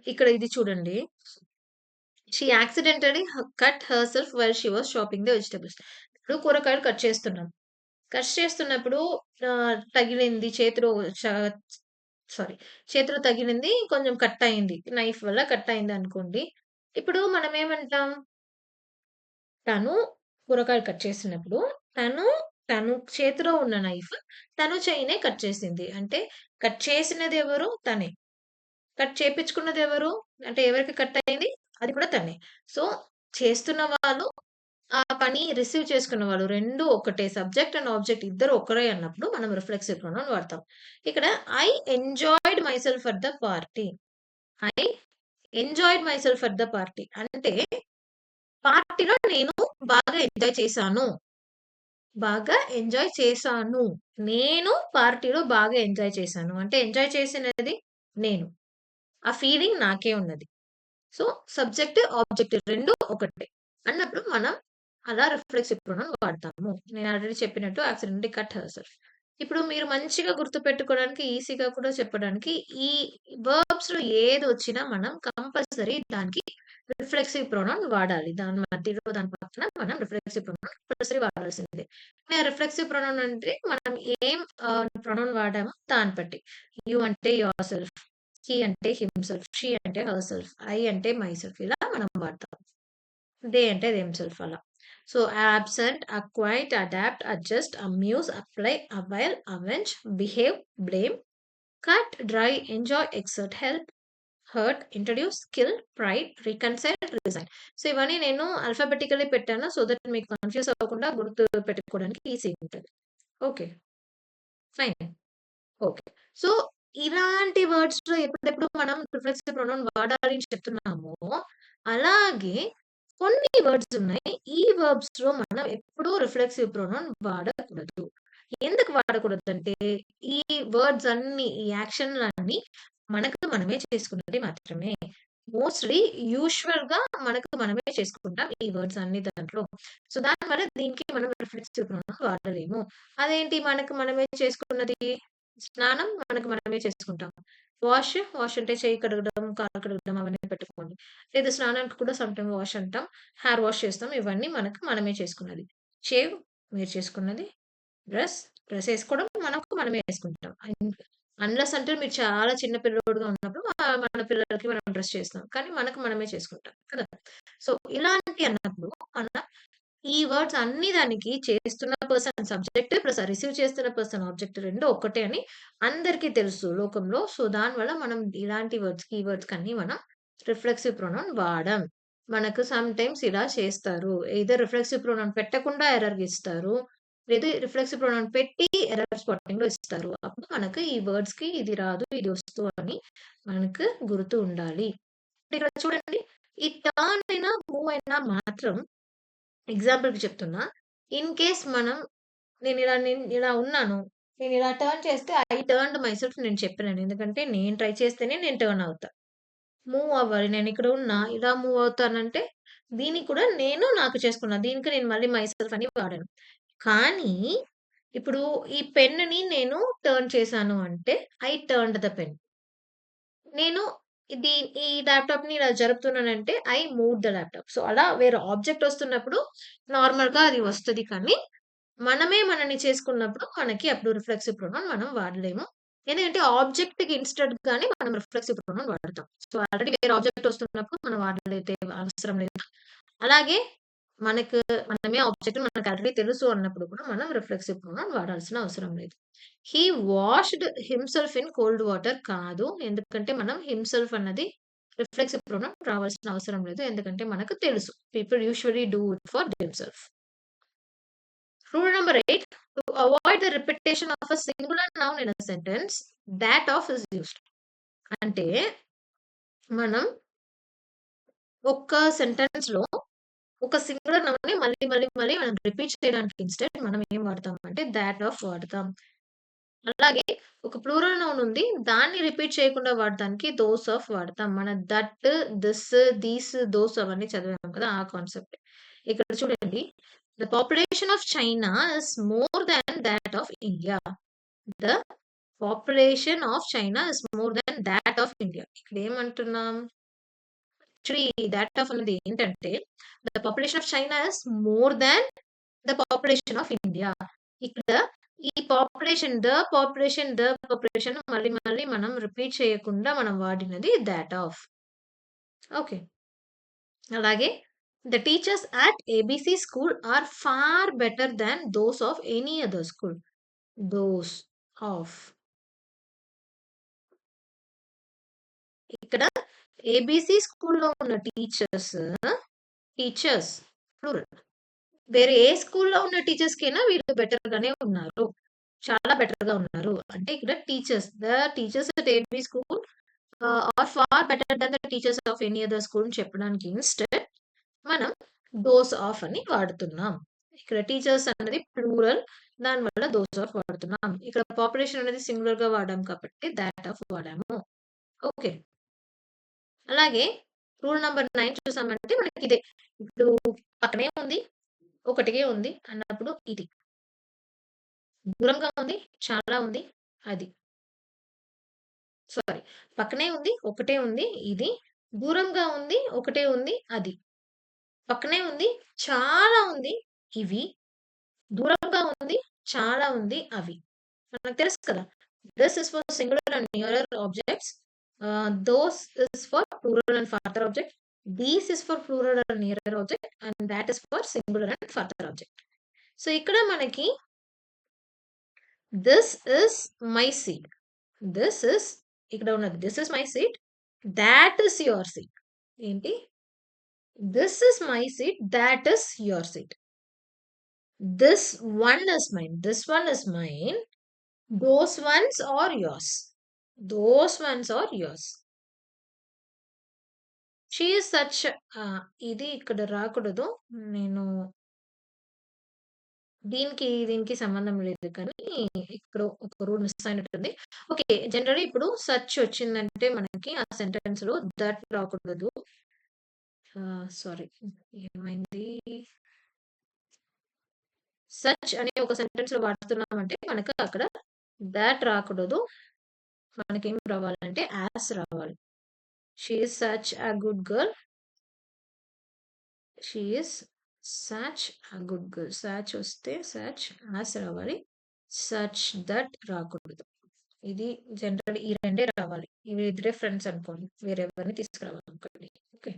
ఇక్కడ ఇది చూడండి. She accidentally cut హెర్‌సెల్ఫ్ while she was shopping the vegetables. ఇప్పుడు కూరగాయలు కట్ చేస్తున్నాం. కట్ చేస్తున్నప్పుడు తగిలింది చేతిలో చ సారీ చేతిలో తగిలింది కొంచెం కట్ అయింది. నైఫ్ వల్ల కట్ అయిందనుకోండి. ఇప్పుడు మనం ఏమంటాం? తను కూరగాయలు కట్ చేసినప్పుడు తను, తను చేతిలో ఉన్న నైఫ్ తను చెయ్యినే కట్ చేసింది. అంటే కట్ చేసినది ఎవరు? తనే. కట్ చేపించుకున్నది ఎవరు? అంటే ఎవరికి కట్ అయింది? అది కూడా తనే. సో, చేస్తున్న వాళ్ళు, ఆ పని రిసీవ్ చేసుకున్న వాళ్ళు 2 ఒకటే. సబ్జెక్ట్ అండ్ ఆబ్జెక్ట్ ఇద్దరు ఒకరే అన్నప్పుడు మనం రిఫ్లెక్సివ్ ప్రొనౌన్ వాడతాం. ఇక్కడ I enjoyed myself at the party. I enjoyed myself at the party. అంటే పార్టీలో నేను బాగా ఎంజాయ్ చేశాను. బాగా ఎంజాయ్ చేశాను. నేను పార్టీలో బాగా ఎంజాయ్ చేశాను. అంటే ఎంజాయ్ చేసినది నేను. ఆ ఫీలింగ్ నాకే ఉన్నది. సో, సబ్జెక్ట్, ఆబ్జెక్ట్ 2 ఒకటే. అన్నప్పుడు మనం అలా రిఫ్లెక్సివ్ ప్రొనౌన్ వాడతాము. నేను ఆల్రెడీ చెప్పినట్టు యాక్సిడెంటల్లీ కట్ హెర్‌సెల్ఫ్. ఇప్పుడు మీరు మంచిగా గుర్తుపెట్టుకోవడానికి ఈజీగా కూడా చెప్పడానికి ఈ వర్బ్స్‌లో ఏదొచ్చినా మనం కంపల్సరీ దానికి రిఫ్లెక్సివ్ ప్రొనౌన్ వాడాలి. దాని మధ్యలో దాని పక్కన మనం రిఫ్లెక్సివ్ ప్రొనౌన్ కంపల్సరీ వాడాల్సిందే. రిఫ్లెక్సివ్ ప్రొనౌన్ అంటే మనం ఏం ప్రొనౌన్ వాడామో దాన్ని బట్టి. యూ అంటే యువర్ సెల్ఫ్. హి అంటే హిమ్‌సెల్ఫ్. షీ అంటే హెర్‌సెల్ఫ్. ఐ అంటే మైసెల్ఫ్ ఇలా మనం వాడతాం. దే అంటే దెమ్‌సెల్ఫ్ అలా. So, absent, acquit, adapt, adjust, amuse, apply, avail, avenge, behave, blame, cut, dry, enjoy, exert, help, hurt, introduce, kill, pride, reconcile, resign. So, ఇవన్నీ నేను ఆల్ఫాబెటికల్లీ పెట్టాను. సో దట్ మీకు కన్‌ఫ్యూజ్ అవ్వకుండా గుర్తు పెట్టుకోవడానికి ఈజీగా ఉంటది. ఓకే. ఫైన్. ఓకే. సో, ఇలాంటి వర్డ్స్‌లో ఎప్పుడెప్పుడు మనం రిఫ్లెక్సివ్ ప్రొనౌన్ వాడాలి అని చెప్తున్నామో, అలాగే కొన్ని వర్డ్స్ ఉన్నాయి. ఈ వర్బ్స్‌లో మనం ఎప్పుడూ రిఫ్లెక్సివ్ ప్రొనౌన్ వాడకూడదు. ఎందుకు వాడకూడదంటే, ఈ వర్డ్స్ అన్నీ, ఈ యాక్షన్‌లన్నీ మనకు మనమే చేసుకున్నది మాత్రమే. మోస్ట్‌లీ యూజువల్‌గా మనకు మనమే చేసుకుంటాం ఈ వర్డ్స్ అన్ని దాంట్లో. సో, దానివల్ల దీనికి మనం రిఫ్లెక్సివ్ ప్రొనౌన్ వాడలేము. అదేంటి మనకు మనమే చేసుకున్నది? స్నానం మనకు మనమే చేసుకుంటాం. వాష్ అంటే చెయ్యి కడగడం, కాళ్ళు కడగడం అవన్నీ పెట్టుకోండి. లేదు స్నానానికి కూడా సమ్‌టైమ్ వాష్ అంటాం. హెయిర్ వాష్ చేస్తాం. ఇవన్నీ మనకు మనమే చేసుకున్నది. షేవ్ మీరు చేసుకున్నది. డ్రెస్ ఏసుకోవడం మనకు మనమే ఏసుకుంటాం. అన్‌లెస్ అంటే మీరు చాలా చిన్న పిల్లోడుగా ఉన్నప్పుడు మన పిల్లలకి మనం డ్రెస్ చేస్తాం. కానీ మనకు మనమే చేసుకుంటాం కదా! సో, ఇలాంటి అన్నప్పుడు మన ఈ వర్డ్స్ అన్ని దానికి చేస్తున్న పర్సన్ సబ్జెక్ట్ ప్లస్ రిసీవ్ చేస్తున్న పర్సన్ ఆబ్జెక్ట్ 2 ఒక్కటే అని అందరికీ తెలుసు లోకంలో. సో, దానివల్ల మనం ఇలాంటి వర్డ్స్, కీవర్డ్స్‌కన్నీ మనం రిఫ్లెక్సివ్ ప్రొనౌన్ వాడం. మనకు సమ్‌టైమ్స్ ఇలా చేస్తారు. ఎయిదర్ రిఫ్లెక్సివ్ ప్రొనౌన్ పెట్టకుండా ఎర్రర్ ఇస్తారు. లేదా రిఫ్లెక్సివ్ ప్రొనౌన్ పెట్టి ఎర్రర్ స్పాటింగ్‌లో ఇస్తారు. అప్పుడు మనకు ఈ వర్డ్స్‌కి ఇది రాదు, ఇది వస్తు అని మనకు గుర్తు ఉండాలి. ఇక్కడ చూడండి ఈ టర్న్ అయినా, మూవ్ అయినా మాత్రం ఎగ్జాంపుల్‌కి చెప్తున్నా. ఇన్ కేస్ నేను ఇలా ఉన్నాను. నేనిలా టర్న్ చేస్తే ఐ టర్న్డ్ మైసెల్ఫ్ నేను చెప్పలేను. ఎందుకంటే నేను ట్రై చేస్తేనే నేను టర్న్ అవుతా. మూవ్ అవ్వాలి. నేనిక్కడ ఉన్నా ఇలా మూవ్ అవుతానంటే దీనికి కూడా నేను నాకు చేసుకున్నా. దీనికి నేను మళ్ళీ మైసెల్ఫ్ అని వాడాను. కానీ ఇప్పుడు ఈ పెన్నుని నేను టర్న్ చేశాను అంటే ఐ టర్న్డ్ ద పెన్. నేను ఇది ఈ ల్యాప్‌టాప్‌ని ఇలా జరుపుతున్నానంటే I moved the laptop. So, అలా వేరే ఆబ్జెక్ట్ వస్తున్నప్పుడు నార్మల్‌గా అది వస్తది కానీ, మనమే మనల్ని చేసుకున్నప్పుడు మనకి అప్పుడు రిఫ్లెక్సివ్ ప్రొనౌన్ మనం వాడలేము. ఎందుకంటే ఆబ్జెక్ట్‌కి ఇన్‌స్టెడ్‌గానే మనం రిఫ్లెక్సివ్ ప్రొనౌన్ వాడతాం. సో, ఆల్రెడీ వేరే ఆబ్జెక్ట్ వస్తున్నప్పుడు మనం వాడలేతే అవసరం లేదు. అలాగే మనకు మనమే ఆబ్జెక్ట్ మనకు ఆల్రెడీ తెలుసు అన్నప్పుడు కూడా మనం రిఫ్లెక్సివ్ ప్రొనౌన్ వాడాల్సిన అవసరం లేదు. He washed himself in cold water కాదు. ఎందుకంటే మనం హిమ్సెల్ఫ్ అన్నది రిఫ్లెక్సివ్ ప్రొనౌన్ రావాల్సిన అవసరం లేదు. ఎందుకంటే మనకు తెలుసు. People usually do it for themself. Rule number 8 to avoid the repetition of a singular noun in a sentence thought of is used. అంటే మనం ఒక్క సెంటెన్స్‌లో ఒక సింగులర్ నౌన్‌ని మళ్ళీ మనం రిపీట్ చేయడానికి ఇన్‌స్టెడ్ మనం ఏం వాడతామంటే థాట్ ఆఫ్ వాడతాం. అలాగే ఒక ప్లూరల్ నౌన్ ఉంది. దాన్ని రిపీట్ చేయకుండా వాడటానికి దోస్ ఆఫ్ వాడతాం. మన దట్, దిస్, దీస్, దోస్ అవన్నీ చదివాం కదా! ఆ కాన్సెప్ట్. ఇక్కడ చూడండి. The population of China is more than that of India. The population of China is more than that of India. ఇక్కడ ఏమంటున్నాం? యాక్చువల్లీ థాట్ ఆఫ్ అన్నది ఏంటంటే, the population of China is more than the population of India. ఇక్కడ ఈ population మళ్ళీ మనం repeat చేయకుండా మనం వాడినది థాట్ ఆఫ్. ఓకే. అలాగే the teachers at ABC school are far better than those of any other school. Those of. ఇక్కడ ABC స్కూల్‌లో ఉన్న టీచర్స్ ప్లూరల్. వేరే ఏ స్కూల్‌లో ఉన్న టీచర్స్‌కైనా వీళ్ళు బెటర్‌గానే ఉన్నారు. చాలా బెటర్‌గా ఉన్నారు. అంటే ఇక్కడ teachers at AB school are far better than the teachers of any other school అని చెప్పడానికి ఇన్‌స్టెడ్ మనం దోస్ ఆఫ్ అని వాడుతున్నాం. ఇక్కడ టీచర్స్ అన్నది ప్లూరల్. దానివల్ల దోస్ ఆఫ్ వాడుతున్నాం. ఇక్కడ పాపులేషన్ అనేది సింగులర్‌గా వాడాం కాబట్టి థాట్ ఆఫ్ వాడాము. ఓకే. అలాగే రూల్ నంబర్ 9 చూసామంటే మనకిదే. ఇప్పుడు పక్కనే ఉంది, ఒకటిగే ఉంది అన్నప్పుడు ఇది. దూరంగా ఉంది, చాలా ఉంది, అది. సారీ. పక్కనే ఉంది, ఒకటే ఉంది, ఇది. దూరంగా ఉంది, ఒకటే ఉంది, అది. పక్కనే ఉంది, చాలా ఉంది, ఇవి. దూరంగా ఉంది, చాలా ఉంది, అవి. మనకు తెలుసు కదా! This is for singular and nearer objects. Those is for plural and further object. These is for plural and nearer object. And that is for singular and further object. So, ఇక్కడ మనకి this is my seat. This is ఇక్కడ ఉన్నది. This is my seat. That is your seat. ఏంటి? This is my seat. That is your seat. This one is mine. This one is mine. Those ones are yours. Those ones are yours. She is such ఇది ఇక్కడ రాకూడదు. నేను దీనికి సంబంధం లేదు కానీ ఇక్కడ ఒక రూల్ మిస్ అయినట్టుంది. ఓకే. జనరల్లీ ఇప్పుడు సచ్ వచ్చిందంటే మనకి ఆ సెంటెన్స్‌లో దట్ రాకూడదు. సారీ. ఏమైంది? సచ్ అనే ఒక సెంటెన్స్‌లో వాడుతున్నామంటే మనకు అక్కడ థాట్ రాకూడదు. మనకేం రావాలంటే యాస్ రావాలి. She is such a good girl. She is such a good girl. Such వస్తే సచ్ యాస్ రావాలి. సచ్ దట్ రాకూడదు. ఇది జనరల్ ఈ రెండే రావాలి. ఇవి ఇద్దరే ఫ్రెండ్స్ అనుకోండి. వేరెవరిని తీసుకురావద్దనుకోండి. ఓకే.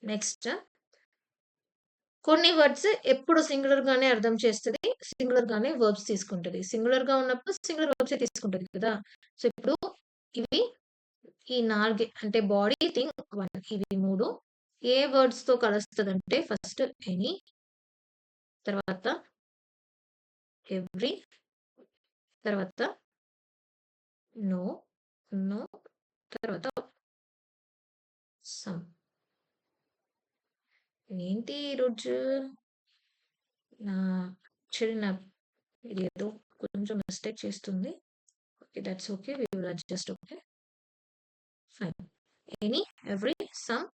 నెక్స్ట్ కొన్ని వర్డ్స్ ఎప్పుడు సింగులర్ గానే అర్థం చేస్తది. సింగులర్ గానే వర్బ్స్ తీసుకుంటది. సింగులర్‌గా ఉన్నప్పుడు సింగులర్ వర్బ్సే తీసుకుంటది కదా! సో, ఇప్పుడు ఇవి ఈ 4 అంటే బాడీ, థింగ్, వన్ ఇవి 3 ఏ వర్డ్స్‌తో కలుస్తదంటే ఫస్ట్ ఎనీ, తర్వాత ఎవ్రి, తర్వాత నో, నో, తర్వాత సమ్. ఏంటి ఈరోజు యాక్చువల్లీ ఇది ఏదో కొంచెం మిస్టేక్ చేస్తుంది. Okay. That's okay. We will adjust. Okay. Fine. Any, every, some,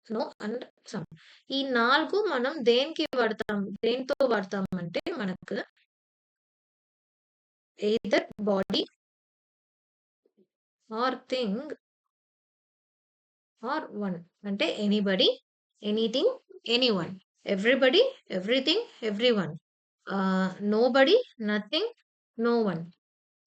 no and some. ఈ 4 మనం దేనితో వాడతామంటే మనకు either body or thing or one. అంటే anybody, anything, anyone. Everybody, everything, everyone. Nobody, nothing, no one.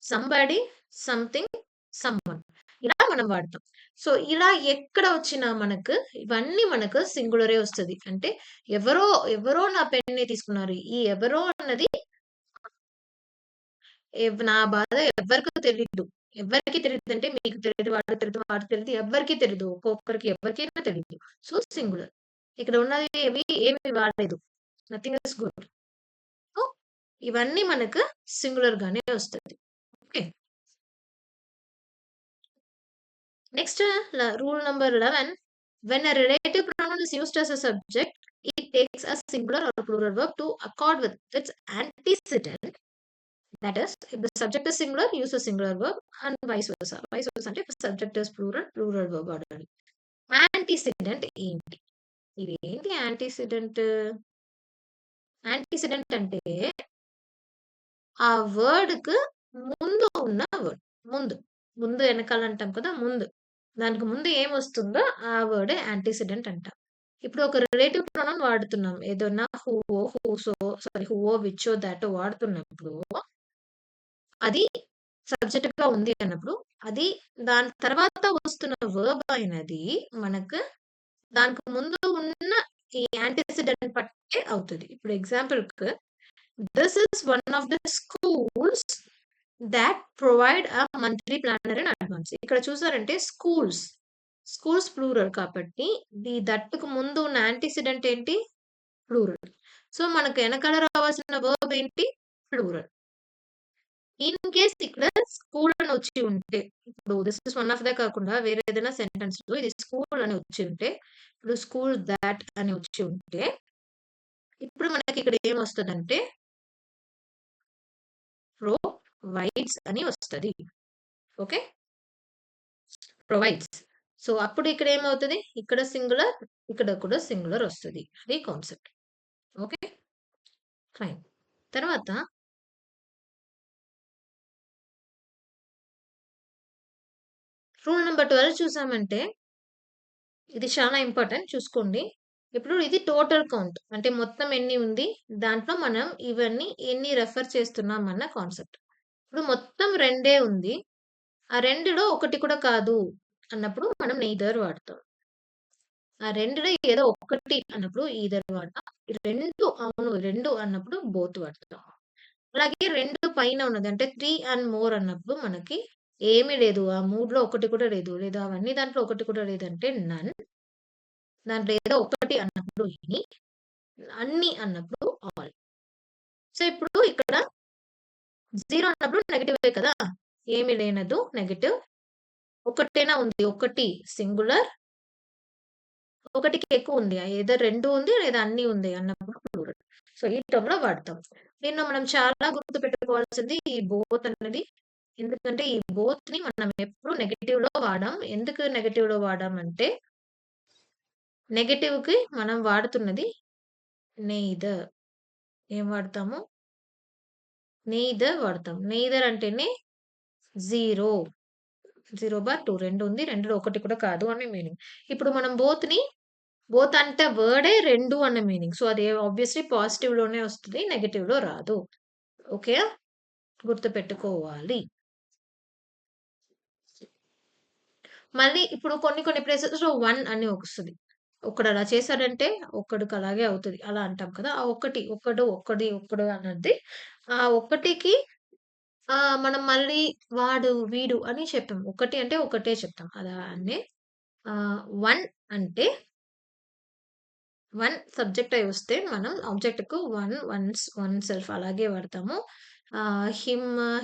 Somebody, something, someone. ఇలా మనం వాడతాం. So, ఇలా ఎక్కడ వచ్చినా మనకు ఇవన్నీ మనకు సింగులరే వస్తది. అంటే ఎవరో, ఎవరో నా పెన్‌ని తీసుకున్నారు. ఈ ఎవరో అన్నది నా బాధ ఎవ్వరికీ తెలీదు. ఎవ్వరికీ తెలీదంటే మీకు తెలీదు, వాడికి తెలీదు, వాడికి తెలీదు, ఎవ్వరికీ తెలీదు. ఒక్కొక్కరికి ఎవరికైనా తెలీదు. So, singular. ఇక్కడ ఉన్నది ఏమి వాడలేదు. Nothing is good. సో, ఇవన్నీ మనకు సింగులర్ గానే వస్తది. Okay. Next rule number 11. When a relative pronoun is used as a subject, it takes a singular or plural verb to accord with its antecedent. That is, if the subject is singular, use a singular verb and vice versa. Vice versa అంటే if subject is plural, plural verb వాడాలి. Antecedent ఏంటి? ఇది ఏంటి antecedent? Antecedent అంటే ఆ వర్డ్‌కి ముందు ఉన్న word. ముందు. ముందు వెనకాల అంటాం కదా! ముందు. దానికి ముందు ఏమొస్తుందో ఆ వర్డే యాంటీసిడెంట్ అంటాం. ఇప్పుడు ఒక రిలేటివ్ ప్రొనౌన్ వాడుతున్నాం. ఏదన్నా హూవో, హూసో హూవో, విచ్చో, థాటో వాడుతున్నప్పుడు అది సబ్జెక్ట్‌గా ఉంది అన్నప్పుడు అది దాని తర్వాత వస్తున్న వర్బ్ అయినది మనకు దానికి ముందు ఉన్న ఈ యాంటీసిడెంట్ పట్టే అవుతది. ఇప్పుడు ఎగ్జాంపుల్‌కి this is one of the schools that provide a monthly planner in advance. ఇక్కడ చూసారంటే స్కూల్స్ ప్లూరల్ కాబట్టి దట్టుకు ముందు ఉన్న యాంటీసిడెంట్ ఏంటి? ప్లూరల్. సో, మనకు ఎనకాల రావాల్సిన వర్బ్ ఏంటి? ప్లూరల్. ఇన్ కేస్ ఇక్కడ స్కూల్ అని వచ్చి ఉంటే, ఇప్పుడు this is one of the కాకుండా వేరే ఏదైనా సెంటెన్స్‌లో ఇది స్కూల్ అని వచ్చి ఉంటే, ఇప్పుడు స్కూల్ థాట్ అని వచ్చి ఉంటే, ఇప్పుడు మనకి ఇక్కడ ఏమొస్తదంటే ప్రొవైడ్స్ అని వస్తది. ఓకే. ప్రొవైడ్స్. సో, అప్పుడు ఇక్కడ ఏమవుతది? ఇక్కడ సింగులర్, ఇక్కడ కూడా సింగులర్ వస్తది. అది కాన్సెప్ట్. ఓకే. ఫైన్. తర్వాత రూల్ నంబర్ 12 చూసామంటే ఇది చాలా ఇంపార్టెంట్ చూసుకోండి. ఇప్పుడు ఇది టోటల్ కౌంట్. అంటే మొత్తం ఎన్ని ఉంది? దాంట్లో మనం ఇవన్నీ ఎన్ని రెఫర్ చేస్తున్నాం అన్న కాన్సెప్ట్. ఇప్పుడు మొత్తం 2 ఉంది. ఆ 2లో ఒకటి కూడా కాదు అన్నప్పుడు మనం నెయిదర్ వాడతాం. ఆ 2లో ఏదో ఒకటి అన్నప్పుడు ఈదర్ వాడతాం. 2 అవును 2 అన్నప్పుడు బోత్ వాడతాం. అలాగే 2 పైన ఉన్నది అంటే 3 అండ్ మోర్ అన్నప్పుడు మనకి ఏమీ లేదు. ఆ 3లో ఒకటి కూడా లేదు. లేదా అవన్నీ దాంట్లో ఒకటి కూడా లేదంటే నన్. దాంట్లో ఏదో ఒకటి అన్నప్పుడు ఎనీ. అన్ని అన్నప్పుడు ఆల్. సో, ఇప్పుడు ఇక్కడ 0 అన్నప్పుడు నెగెటివే కదా! ఏమి లేనదు నెగెటివ్. ఒకటేనా ఉంది. ఒకటి సింగులర్. ఒకటికి ఎక్కువ ఉంది. ఐదర్ 2 ఉంది లేదా అన్నీ ఉంది అన్నప్పుడు ప్లూరల్. సో, ఈ టర్మ్‌లో వాడతాం. దీనిలో మనం చాలా గుర్తుపెట్టుకోవాల్సింది ఈ బోత్ అన్నది. ఎందుకంటే ఈ బోత్‌ని మనం ఎప్పుడు నెగెటివ్‌లో వాడం. ఎందుకు నెగెటివ్‌లో వాడామంటే నెగెటివ్‌కి మనం వాడుతున్నది నెయిదర్. ఏం వాడతాము? నెయిదర్ వాడతాం. నెయిదర్ అంటేనే 0. 0/2 2 ఉంది. 2లో ఒకటి కూడా కాదు అని మీనింగ్. ఇప్పుడు మనం బోత్ అంటే వర్డే 2 అన్న మీనింగ్. సో, అది ఆబ్వియస్‌లీ పాజిటివ్‌లోనే వస్తది. నెగెటివ్‌లో రాదు. ఓకే. గుర్తుపెట్టుకోవాలి. మళ్ళీ ఇప్పుడు కొన్ని ప్లేసెస్‌లో 1 అని వస్తది. ఒకడు అలా చేశాడంటే ఒక్కడికి అలాగే అవుతది. అలా అంటాం కదా! ఆ ఒక్కడు అన్నది ఆ ఒక్కటికి మనం మళ్ళీ వాడు, వీడు అని చెప్పాం. ఒకటి అంటే ఒకటే చెప్తాం. అలానే 1 అంటే 1 సబ్జెక్ట్ అయి వస్తే మనం ఆబ్జెక్ట్‌కు వన్ సెల్ఫ్ అలాగే వాడతాము.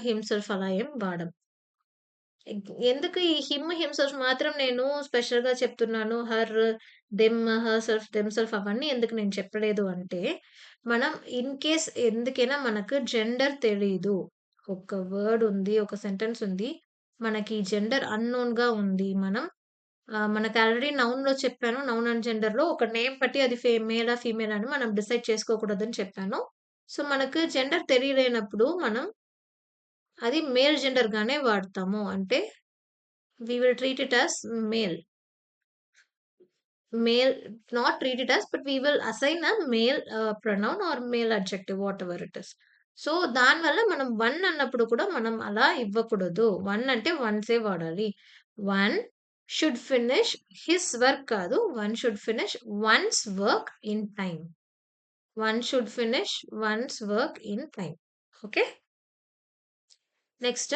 హిమ్‌సెల్ఫ్ అలా ఏం వాడం. ఎందుకు ఈ హిమ్‌సెల్ఫ్ మాత్రం నేను స్పెషల్‌గా చెప్తున్నాను. హెర్‌సెల్ఫ్, దెమ్‌సెల్ఫ్ అవన్నీ ఎందుకు నేను చెప్పలేదు అంటే, మనం ఇన్ కేస్ ఎందుకైనా మనకు జెండర్ తెలీదు. ఒక వర్డ్ ఉంది. ఒక సెంటెన్స్ ఉంది. మనకి జెండర్ అన్‌నోన్‌గా ఉంది. మనం మనకు ఆల్రెడీ నౌన్‌లో చెప్పాను. నౌన్ అండ్ జెండర్‌లో ఒక నేమ్ బట్టి అది మేలా, ఫీమేలా అని మనం డిసైడ్ చేసుకోకూడదని చెప్పాను. సో, మనకు జెండర్ తెలియలేనప్పుడు మనం అది మేల్ జెండర్‌గానే వాడతాము. అంటే we will treat it as male. Male, not treat it as, but we will assign a male pronoun or male adjective, whatever it is. So, దానివల్ల మనం వన్ అన్నప్పుడు కూడా మనం అలా ఇవ్వకూడదు. వన్ అంటే వన్సే వాడాలి. One should finish his work కాదు. One should finish one's work in time. One should finish one's work in time. Okay. Next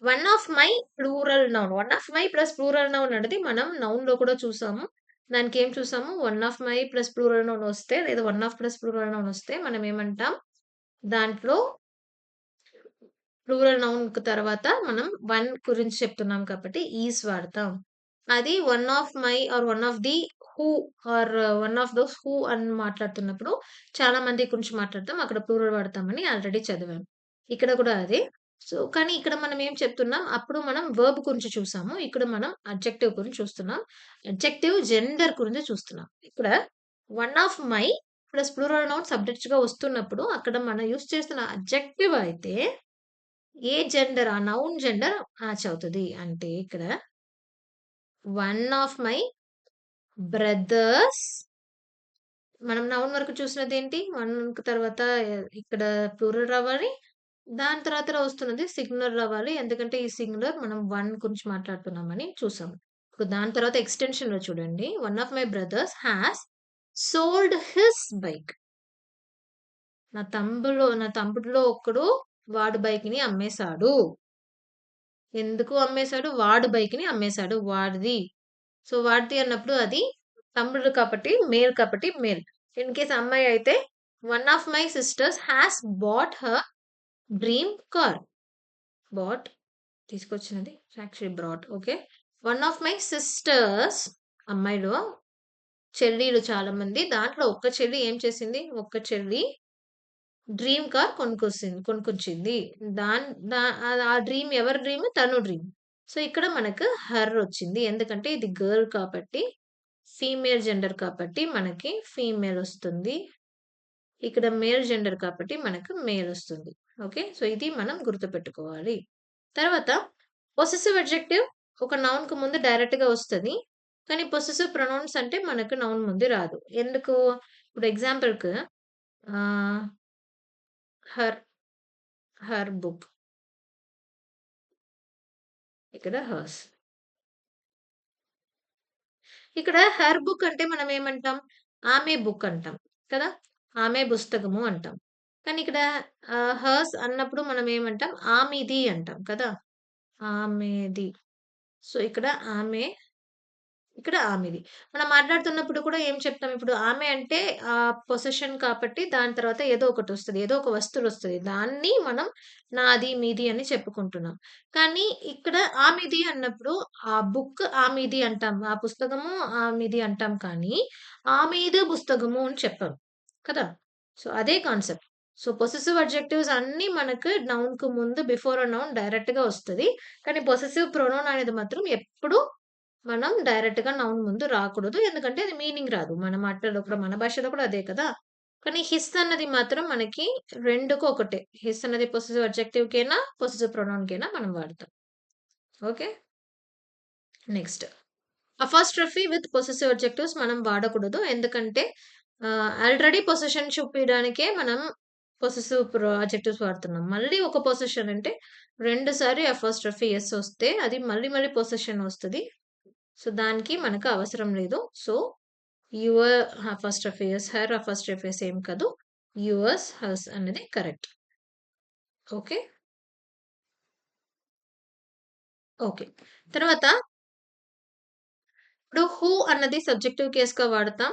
one of my plural noun. One of my plus plural noun అనేది మనం నౌన్‌లో కూడా చూసాము. దానికేం చూసాము? One of my plus plural noun వస్తే లేదా one of plus plural noun వస్తే మనం ఏమంటాం? దాంట్లో ప్లూరల్ నౌన్‌కి తర్వాత మనం వన్ గురించి చెప్తున్నాం కాబట్టి ఈస్ వాడతాం. అది one of my or one of the who are one of those who అని మాట్లాడుతున్నప్పుడు చాలా మంది గురించి మాట్లాడతాం. అక్కడ ప్లూరల్ వాడతామని ఆల్రెడీ చదివాం. ఇక్కడ కూడా అదే. సో, కానీ ఇక్కడ మనం ఏం చెప్తున్నాం? అప్పుడు మనం వర్బ్ గురించి చూసాము. ఇక్కడ మనం అడ్జెక్టివ్ గురించి చూస్తున్నాం. అడ్జెక్టివ్ జెండర్ గురించి చూస్తున్నాం. ఇక్కడ one of my plus plural noun సబ్జెక్ట్స్‌గా వస్తున్నప్పుడు అక్కడ మనం యూజ్ చేస్తున్న అడ్జెక్టివ్ అయితే ఏ జెండర్ ఆ నౌన్ జెండర్ మ్యాచ్ అవుతది. అంటే ఇక్కడ వన్ ఆఫ్ మై బ్రదర్స్ మనం నౌన్ వరకు చూసినదేంటి? వన్‌కి తర్వాత ఇక్కడ ప్లూరల్ రావాలి. దాని తర్వాత వస్తున్నది సింగులర్ రావాలి. ఎందుకంటే ఈ సింగులర్ మనం వన్ గురించి మాట్లాడుతున్నామని చూసాం. ఇప్పుడు దాని తర్వాత ఎక్స్‌టెన్షన్‌లో చూడండి. One of my brothers has sold his bike. నా తమ్ముడిలో ఒక్కడు వాడి బైక్‌ని అమ్మేసాడు. ఎందుకు అమ్మేసాడు? వాడి బైక్‌ని అమ్మేసాడు. వాడిది. సో, వాడిది అన్నప్పుడు అది తమ్ముడు కాబట్టి మేల్ కాబట్టి మేల్. ఇన్ కేస్ అమ్మాయి అయితే one of my sisters has bought her dream car. Bought తీసుకొచ్చినది actually brought. Okay. One of my sisters అమ్మాయిలో చెల్లీలు చాలా మంది. దాంట్లో ఒక్క చెల్లి ఏం చేసింది? ఒక్క చెల్లి డ్రీమ్ కార్ కొనుక్కొచ్చింది. దాన్ దా ఆ డ్రీమ్ ఎవరి డ్రీమ్? తను డ్రీమ్. సో, ఇక్కడ మనకు హర్ వచ్చింది. ఎందుకంటే ఇది గర్ల్ కాబట్టి ఫీమేల్ జెండర్ కాబట్టి మనకి ఫీమేల్ వస్తుంది. ఇక్కడ మేల్ జెండర్ కాబట్టి మనకు మేల్ వస్తుంది. ఓకే. సో, ఇది మనం గుర్తుపెట్టుకోవాలి. తర్వాత పొసెసివ్ అడ్జెక్టివ్ ఒక నౌన్‌కి ముందు డైరెక్ట్‌గా వస్తది. కానీ పొసెసివ్ ప్రొనౌన్స్ అంటే మనకు నౌన్ ముందు రాదు. ఎందుకు? ఇప్పుడు ఎగ్జాంపుల్‌కి ఆహ్, హర్, హర్ బుక్. ఇక్కడ హర్స్. ఇక్కడ హర్ బుక్ అంటే మనం ఏమంటాం? ఆమె బుక్ అంటాం కదా! ఆమె పుస్తకము అంటాం. కానీ ఇక్కడ హర్స్ అన్నప్పుడు మనం ఏమంటాం? ఆమెది అంటాం కదా! ఆమెది. సో, ఇక్కడ ఆమె, ఇక్కడ ఆమెది. మనం మాట్లాడుతున్నప్పుడు కూడా ఏం చెప్తాం ఇప్పుడు ఆమె అంటే పొసెషన్ కాబట్టి దాని తర్వాత ఏదో ఒకటొస్తది. ఏదో ఒక వస్తువొస్తది. దాన్ని మనం నాది, మీది అని చెప్పుకుంటున్నాం. కానీ ఇక్కడ ఆమెది అన్నప్పుడు ఆ బుక్ ఆమెది అంటాం. ఆ పుస్తకము ఆమెది అంటాం కానీ, ఆమెది పుస్తకము అని చెప్పం. కదా! సో, అదే కాన్సెప్ట్. సో, పొసెసివ్ అడ్జెక్టివ్స్ అన్నీ మనకు నౌన్‌కు ముందు బిఫోర్ ఎ నౌన్ డైరెక్ట్‌గా వస్తది. కానీ పొసెసివ్ ప్రొనౌన్ అనేది మాత్రం ఎప్పుడు మనం డైరెక్ట్‌గా నౌన్ ముందు రాకూడదు. ఎందుకంటే అది మీనింగ్ రాదు. మన మాటల్లో మన భాషలో కూడా అదే కదా! కానీ హిస్ అన్నది మాత్రం మనకి రెండుకి ఒకటే. హిస్ అన్నది పొసెసివ్ అడ్జెక్టివ్‌కైనా, పొసెసివ్ ప్రొనౌన్‌కైనా మనం వాడతాం. Okay. Next. Apostrophe with possessive adjectives మనం వాడకూడదు. ఎందుకంటే ఆల్రెడీ పొసెషన్ చూపియడానికే మనం పొసెసివ్ అడ్జెక్టివ్స్ వాడుతున్నాం. మళ్ళీ ఒక పొసెషన్ అంటే 2 సారి అపాస్ట్రఫీ ఎస్ వస్తే అది మళ్ళీ మళ్ళీ పొసెషన్ వస్తది. సో, దానికి మనకు అవసరం లేదు. So, your apostrophe S, her apostrophe S ఏం కాదు. యువర్స్, హర్స్ అనేది కరెక్ట్. ఓకే. ఓకే. తర్వాత ఇప్పుడు హూ అన్నది సబ్జెక్టివ్ కేస్‌గా వాడతాం.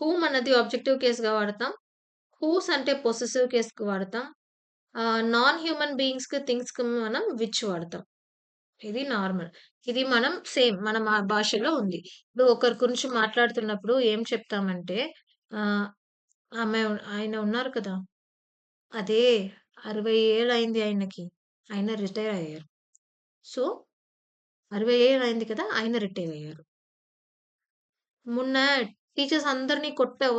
హూమ్ అన్నది ఆబ్జెక్టివ్ కేస్‌గా వాడతాం. హూస్ అంటే పొసెసివ్ కేస్‌కి వాడతాం. నాన్ హ్యూమన్ బీయింగ్స్‌కి, థింగ్స్‌కి మనం విచ్ వాడతాం. ఇది నార్మల్. ఇది మనం సేమ్ మన భాషలో ఉంది. ఇప్పుడు ఒకరి గురించి మాట్లాడుతున్నప్పుడు ఏం చెప్తామంటే ఆహ్, ఆయన ఉన్నారు కదా! అదే 60 ఏళ్ళు అయింది ఆయనకి. ఆయన రిటైర్ అయ్యారు. సో, 60 ఏళ్ళు అయింది కదా! ఆయన రిటైర్ అయ్యారు. మొన్న టీచర్స్ అందరిని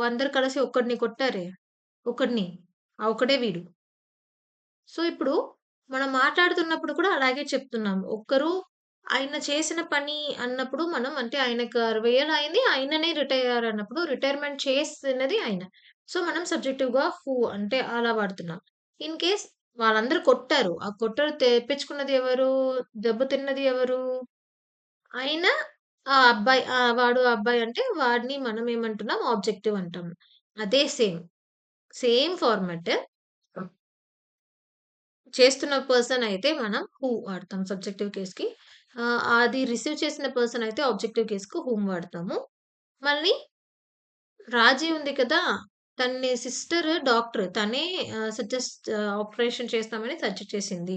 అందరూ కలిసి ఒక్కడిని కొట్టారే! ఒకడిని. ఆ ఒక్కడే వీడు. సో, ఇప్పుడు మనం మాట్లాడుతున్నప్పుడు కూడా అలాగే చెప్తున్నాం. ఆయన చేసిన పని అన్నప్పుడు మనం అంటే ఆయనకు 60 ఏళ్ళు అయింది. ఆయననే రిటైర్ అయ్యారన్నప్పుడు రిటైర్మెంట్ చేసినది ఆయన. సో, మనం సబ్జెక్టివ్‌గా అంటే అలా వాడుతున్నాం. ఇన్ కేస్ వాళ్ళందరూ కొట్టారు. ఆ తెప్పించుకున్నది ఎవరు? దెబ్బ తిన్నది ఎవరు? ఆయన వాడు ఆ అబ్బాయి అంటే వాడిని మనం ఏమంటున్నాం ఆబ్జెక్టివ్ అంటాం. అదే సేమ్ ఫార్మాట్ చేస్తున్న పర్సన్ అయితే మనం హూ వాడతాం సబ్జెక్టివ్ కేస్‌కి. అది రిసీవ్ చేసిన పర్సన్ అయితే ఆబ్జెక్టివ్ కేస్‌కి హూమ్ వాడతాము. మళ్ళీ రాజీ ఉంది కదా! తన్ని సిస్టర్ డాక్టర్. తనే ఆపరేషన్ చేస్తామని సజెస్ట్ చేసింది.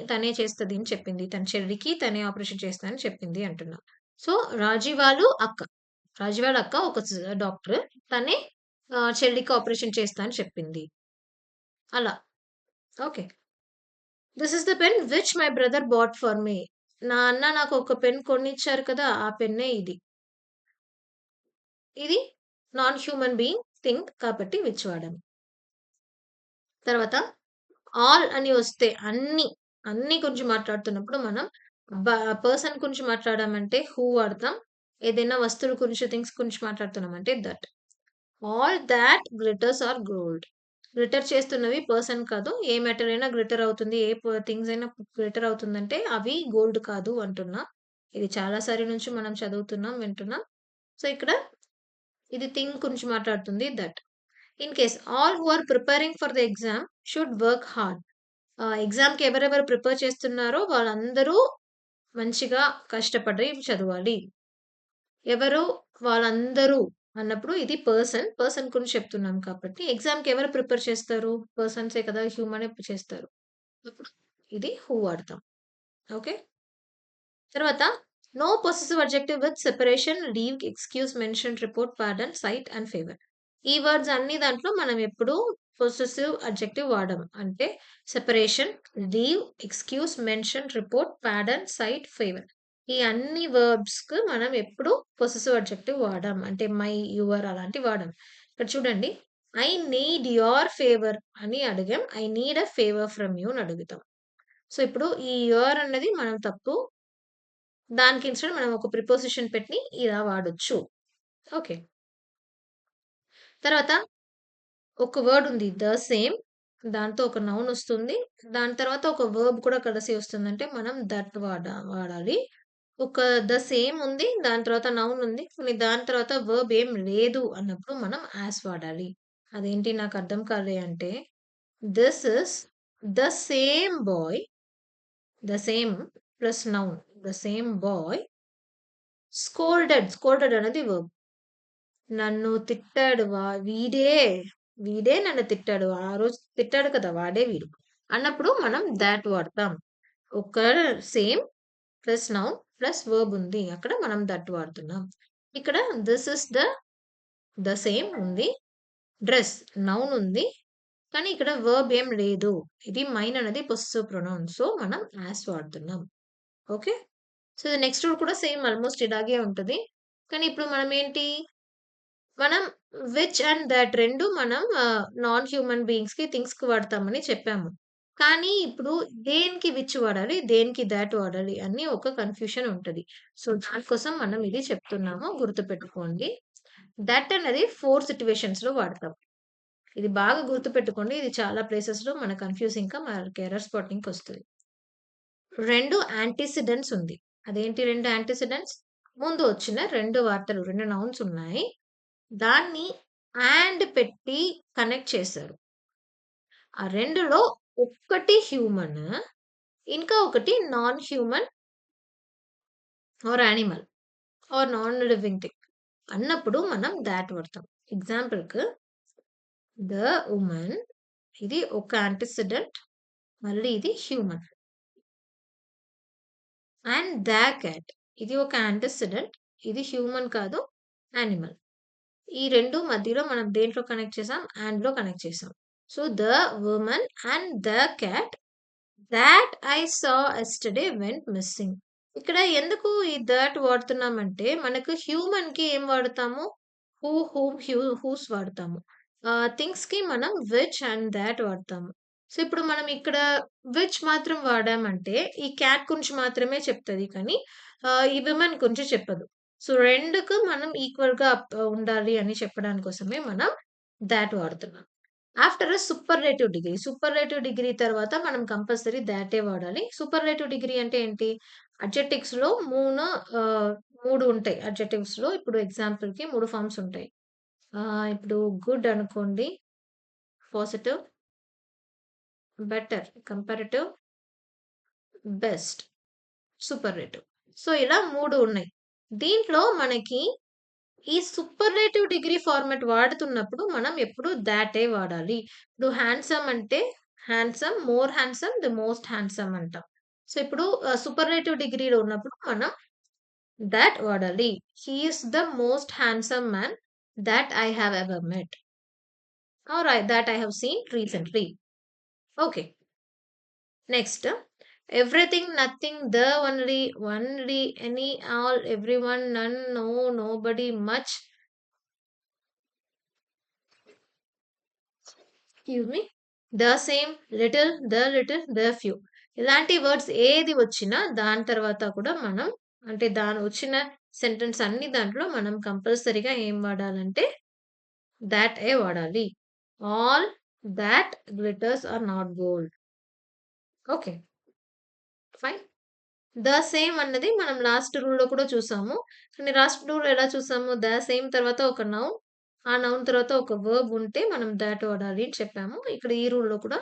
తనే చేస్తది అని చెప్పింది. తన చెల్లికి తనే ఆపరేషన్ చేస్తా అని చెప్పింది అంటున్నా. సో, రాజీ వాళ్ళు అక్క. రాజీ వాళ్ళ అక్క ఒక డాక్టర్. తనే చెల్లికి ఆపరేషన్ చేస్తా అని చెప్పింది. అలా. Okay. This is the pen which my brother bought for me. నా అన్న నాకు ఒక పెన్ కొనిచ్చారు కదా! ఆ పెన్నే ఇది. ఇది నాన్ హ్యూమన్ బీయింగ్ థింగ్ కాబట్టి విచ్ వాడాను. తర్వాత ఆల్ అని వస్తే అన్ని గురించి మాట్లాడుతున్నప్పుడు మనం బ పర్సన్ గురించి మాట్లాడామంటే హూ వాడతాం. ఏదైనా వస్తువుల గురించి, థింగ్స్ గురించి మాట్లాడుతున్నామంటే that. All that glitters are gold. Glitter చేస్తున్నవి పర్సన్ కాదు. ఏ మెటల్ అయినా గ్లిటర్ అవుతుంది. థింగ్స్ అయినా గ్లిటర్ అవుతుందంటే అవి గోల్డ్ కాదు అంటున్నా. ఇది చాలా సారి నుంచి మనం చదువుతున్నాం, వింటున్నాం. సో, ఇక్కడ ఇది థింగ్ గురించి మాట్లాడుతుంది that. In case all who are preparing for the exam should work hard. ఎగ్జామ్‌కి ఎవరెవరు ప్రిపేర్ చేస్తున్నారో వాళ్ళందరూ మంచిగా కష్టపడి చదవాలి. ఎవరు వాళ్ళందరూ అన్నప్పుడు ఇది పర్సన్ గురించి చెప్తున్నాం కాబట్టి ఎగ్జామ్‌కి ఎవరు ప్రిపేర్ చేస్తారు? పర్సన్సే కదా! హ్యూమనే చేస్తారు. అప్పుడు ఇది హూ వాడతాం. ఓకే. తర్వాత no possessive adjective with separation, leave, excuse, mention, report, pardon, sight and favour. ఈ వర్డ్స్ అన్ని దాంట్లో మనం ఎప్పుడూ పొసెసివ్ అడ్జెక్టివ్ వాడము. అంటే separation, leave, excuse, mention, report, pardon, sight, favour. ఈ అన్ని వర్బ్స్‌కి మనం ఎప్పుడు పొసెసివ్ అడ్జెక్టివ్ వాడం. అంటే మై, యువర్ అలాంటివి వాడం. ఇక్కడ చూడండి. ఐ నీడ్ యువర్ ఫేవర్ అని అడిగాం. I need a favour from you అని అడుగుతాం. సో, ఇప్పుడు ఈ యువర్ అన్నది మనం తప్పు. దానికి ఇన్‌స్టెడ్ మనం ఒక ప్రిపోజిషన్ పెట్టి ఇలా వాడొచ్చు. ఓకే. తర్వాత ఒక వర్డ్ ఉంది. The same. దాంతో ఒక నౌన్ ఒస్తుంది. దాని తర్వాత ఒక వర్బ్ కూడా కలిసి ఒస్తుందంటే మనం దట్ వాడాలి. ఒక ద సేమ్ ఉంది. దాని తర్వాత నౌన్ ఉంది. కానీ దాని తర్వాత వర్బ్ ఏం లేదు అన్నప్పుడు మనం యాస్ వాడాలి. అదేంటి నాకు అర్థం కాలే అంటే this is the same boy. The same plus noun. The same boy scolded అనేది వర్బ్. నన్ను తిట్టాడు వీడే నన్ను తిట్టాడు. ఆ రోజు తిట్టాడు కదా! వాడే వీడు. అన్నప్పుడు మనం థాట్ వాడతాం. ఒక same plus noun plus verb ఉంది. అక్కడ మనం థట్ వాడుతున్నాం. ఇక్కడ దిస్ ఇస్ ద సేమ్ ఉంది. డ్రెస్ నౌన్ ఉంది. కానీ ఇక్కడ వర్బ్ ఏం లేదు. ఇది మైన్ అనేది పొసెసివ్ ప్రొనౌన్. సో, మనం యాస్ వాడుతున్నాం. ఓకే. సో, నెక్స్ట్ రూల్ కూడా సేమ్ ఆల్‌మోస్ట్ ఇలాగే ఉంటది. కానీ ఇప్పుడు మనం విచ్ అండ్ థట్ 2 మనం నాన్ హ్యూమన్ బీయింగ్స్‌కి, థింగ్స్‌కి వాడతామని చెప్పాము. కానీ ఇప్పుడు దేనికి విచ్ వాడాలి, దేనికి థాట్ వాడాలి అని ఒక కన్‌ఫ్యూషన్ ఉంటది. సో, దానికోసం మనం ఇది చెప్తున్నాము. గుర్తుపెట్టుకోండి. థట్ అనేది 4 సిట్యుయేషన్స్‌లో వాడతాం. ఇది బాగా గుర్తుపెట్టుకోండి. ఇది చాలా ప్లేసెస్‌లో మన కన్‌ఫ్యూజింగ్‌గా మనకి ఎర్రర్ స్పాటింగ్‌కొస్తది. 2 యాంటిసిడెంట్స్ ఉంది. అదేంటి 2 యాంటిసిడెంట్స్? ముందు వచ్చిన 2 వార్తలు, 2 నౌన్స్ ఉన్నాయి. దాన్ని పెట్టి కనెక్ట్ చేశారు. ఆ 2లో ఒక్కటి హ్యూమన్, ఇంకా ఒకటి non human or animal or non living thing అన్నప్పుడు మనం థాట్ వాడతాం. ఎగ్జాంపుల్‌కి ద వుమన్ ఇది ఒక యాంటిసిడెంట్ మళ్ళీ ఇది హ్యూమన్. అండ్ ద క్యాట్ ఇది ఒక యాంటిసిడెంట్ ఇది హ్యూమన్ కాదు యానిమల్. ఈ 2 మధ్యలో మనం దేంట్లో కనెక్ట్ చేసాం? అండ్‌లో కనెక్ట్ చేసాం. So, the woman and the cat thought I saw yesterday vent missing. ఇక్కడ ఎందుకు ఈ థట్ వాడుతున్నామంటే, మనకు హ్యూమన్‌కి ఏం వాడతాము? హూ, హూమ్, హూస్ వాడతాము. థింగ్స్‌కి మనం విచ్ అండ్ థాట్ వాడతాము. సో, ఇప్పుడు మనం ఇక్కడ విచ్ మాత్రం వాడామంటే, ఈ క్యాట్ గురించి మాత్రమే చెప్తది కానీ, ఈ విమెన్ గురించి చెప్పదు. సో, 2కు మనం ఈక్వల్‌గా ఉండాలి అని చెప్పడానికి కోసమే మనం థాట్ వాడుతున్నాం. After superlative degree. Superlative degree తర్వాత మనం కంపల్సరీ థాటే వాడాలి. సూపర్లేటివ్ డిగ్రీ అంటే ఏంటి? అడ్జెక్టివ్స్‌లో 3 ఉంటాయి. అడ్జెక్టివ్స్‌లో ఇప్పుడు ఎగ్జాంపుల్‌కి 3 ఫార్మ్స్ ఉంటాయి. ఇప్పుడు గుడ్ అనుకోండి. Positive, better, comparative, best, superlative. So, ఇలా 3 ఉన్నాయి. దీంట్లో మనకి ఈ సూపర్లేటివ్ డిగ్రీ ఫార్మాట్ వాడుతున్నప్పుడు మనం ఎప్పుడు థాటే వాడాలి. ఇప్పుడు హ్యాండ్సమ్ అంటే handsome, more handsome, the most handsome అంటాం. సో, ఇప్పుడు సూపర్లేటివ్ డిగ్రీలో ఉన్నప్పుడు మనం థాట్ వాడాలి. He is the most handsome man that I have ever met or that I have seen recently. Okay. Next everything, nothing, the only, any, all, everyone, none, no, nobody, much, excuse me, the same, little, the few. ఇలాంటి words ఏది వచ్చినా దాని తర్వాత కూడా మనం అంటే దాని వచ్చిన సెంటెన్స్ అన్ని దాంట్లో మనం కంపల్సరీగా ఏం వాడాలంటే థాట్ ఏ వాడాలి. All that glitters are not gold. Okay. Fine. The same అన్నది మనం లాస్ట్ రూల్‌లో కూడా చూసాము. కానీ లాస్ట్ రూల్‌లో ఎలా చూసాము? ద సేమ్ తర్వాత ఒక నౌన్, ఆ నౌన్ తర్వాత ఒక వర్బ్ ఉంటే మనం థాట్ వాడాలి అని చెప్పాము. ఇక్కడ ఈ రూల్‌లో కూడా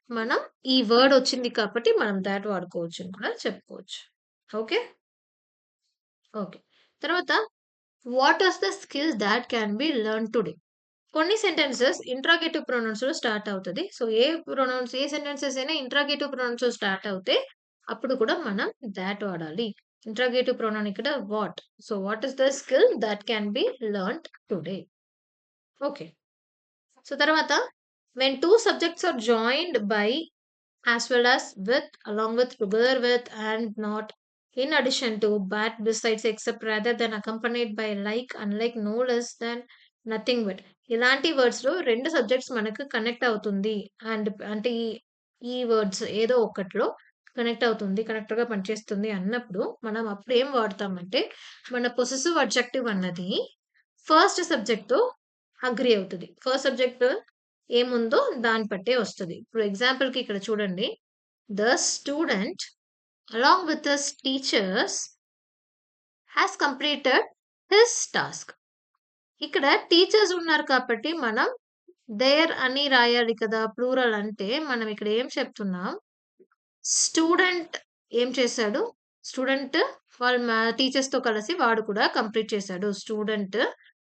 మనం ఈ వర్డ్ వచ్చింది కాబట్టి మనం థాట్ వాడుకోవచ్చు అని కూడా చెప్పుకోవచ్చు. ఓకే. ఓకే. తర్వాత what is the skill that can be learn today? కొన్ని సెంటెన్సెస్ ఇంట్రాగేటివ్ ప్రొనౌన్స్‌లో స్టార్ట్ అవుతది. సో, ఏ సెంటెన్సెస్ అయినా ఇంట్రాగేటివ్ ప్రొనౌన్స్‌తో స్టార్ట్ అవుతే అప్పుడు కూడా మనం థాట్ వాడాలి. ఇంట్రాగేటివ్ ప్రొనౌన్ ఇక్కడ what. So, what is the skill that can be learned today? Okay. So, తర్వాత when 2 subjects are joined by as well as with, along with, together with, and not, in addition to, but, besides, except, rather than, accompanied by, like, unlike, no less than, nothing but. ఇలాంటి వర్డ్స్‌లో 2 subjects మనకు connect అవుతుంది. అంటే ఈ words ఏదో ఒకటిలో connect అవుతుంది. కనెక్టర్‌గా పనిచేస్తుంది అన్నప్పుడు మనం అప్పుడు ఏం వాడతామంటే మన పొసెసివ్ అడ్జెక్టివ్ అన్నది ఫస్ట్ సబ్జెక్ట్‌తో అగ్రీ అవుతది. ఫస్ట్ సబ్జెక్ట్ ఏముందో దాన్ని బట్టే వస్తది. ఇప్పుడు ఎగ్జాంపుల్‌కి ఇక్కడ చూడండి. The student, along with his teachers, has completed his task. ఇక్కడ టీచర్స్ ఉన్నారు కాబట్టి మనం దేర్ అని రాయాలి కదా! ప్లూరల్ అంటే మనం ఇక్కడ ఏం చెప్తున్నాం? స్టూడెంట్ ఏం చేశాడు? స్టూడెంట్ వాళ్ళ టీచర్స్‌తో కలిసి వాడు కూడా కంప్లీట్ చేశాడు. స్టూడెంట్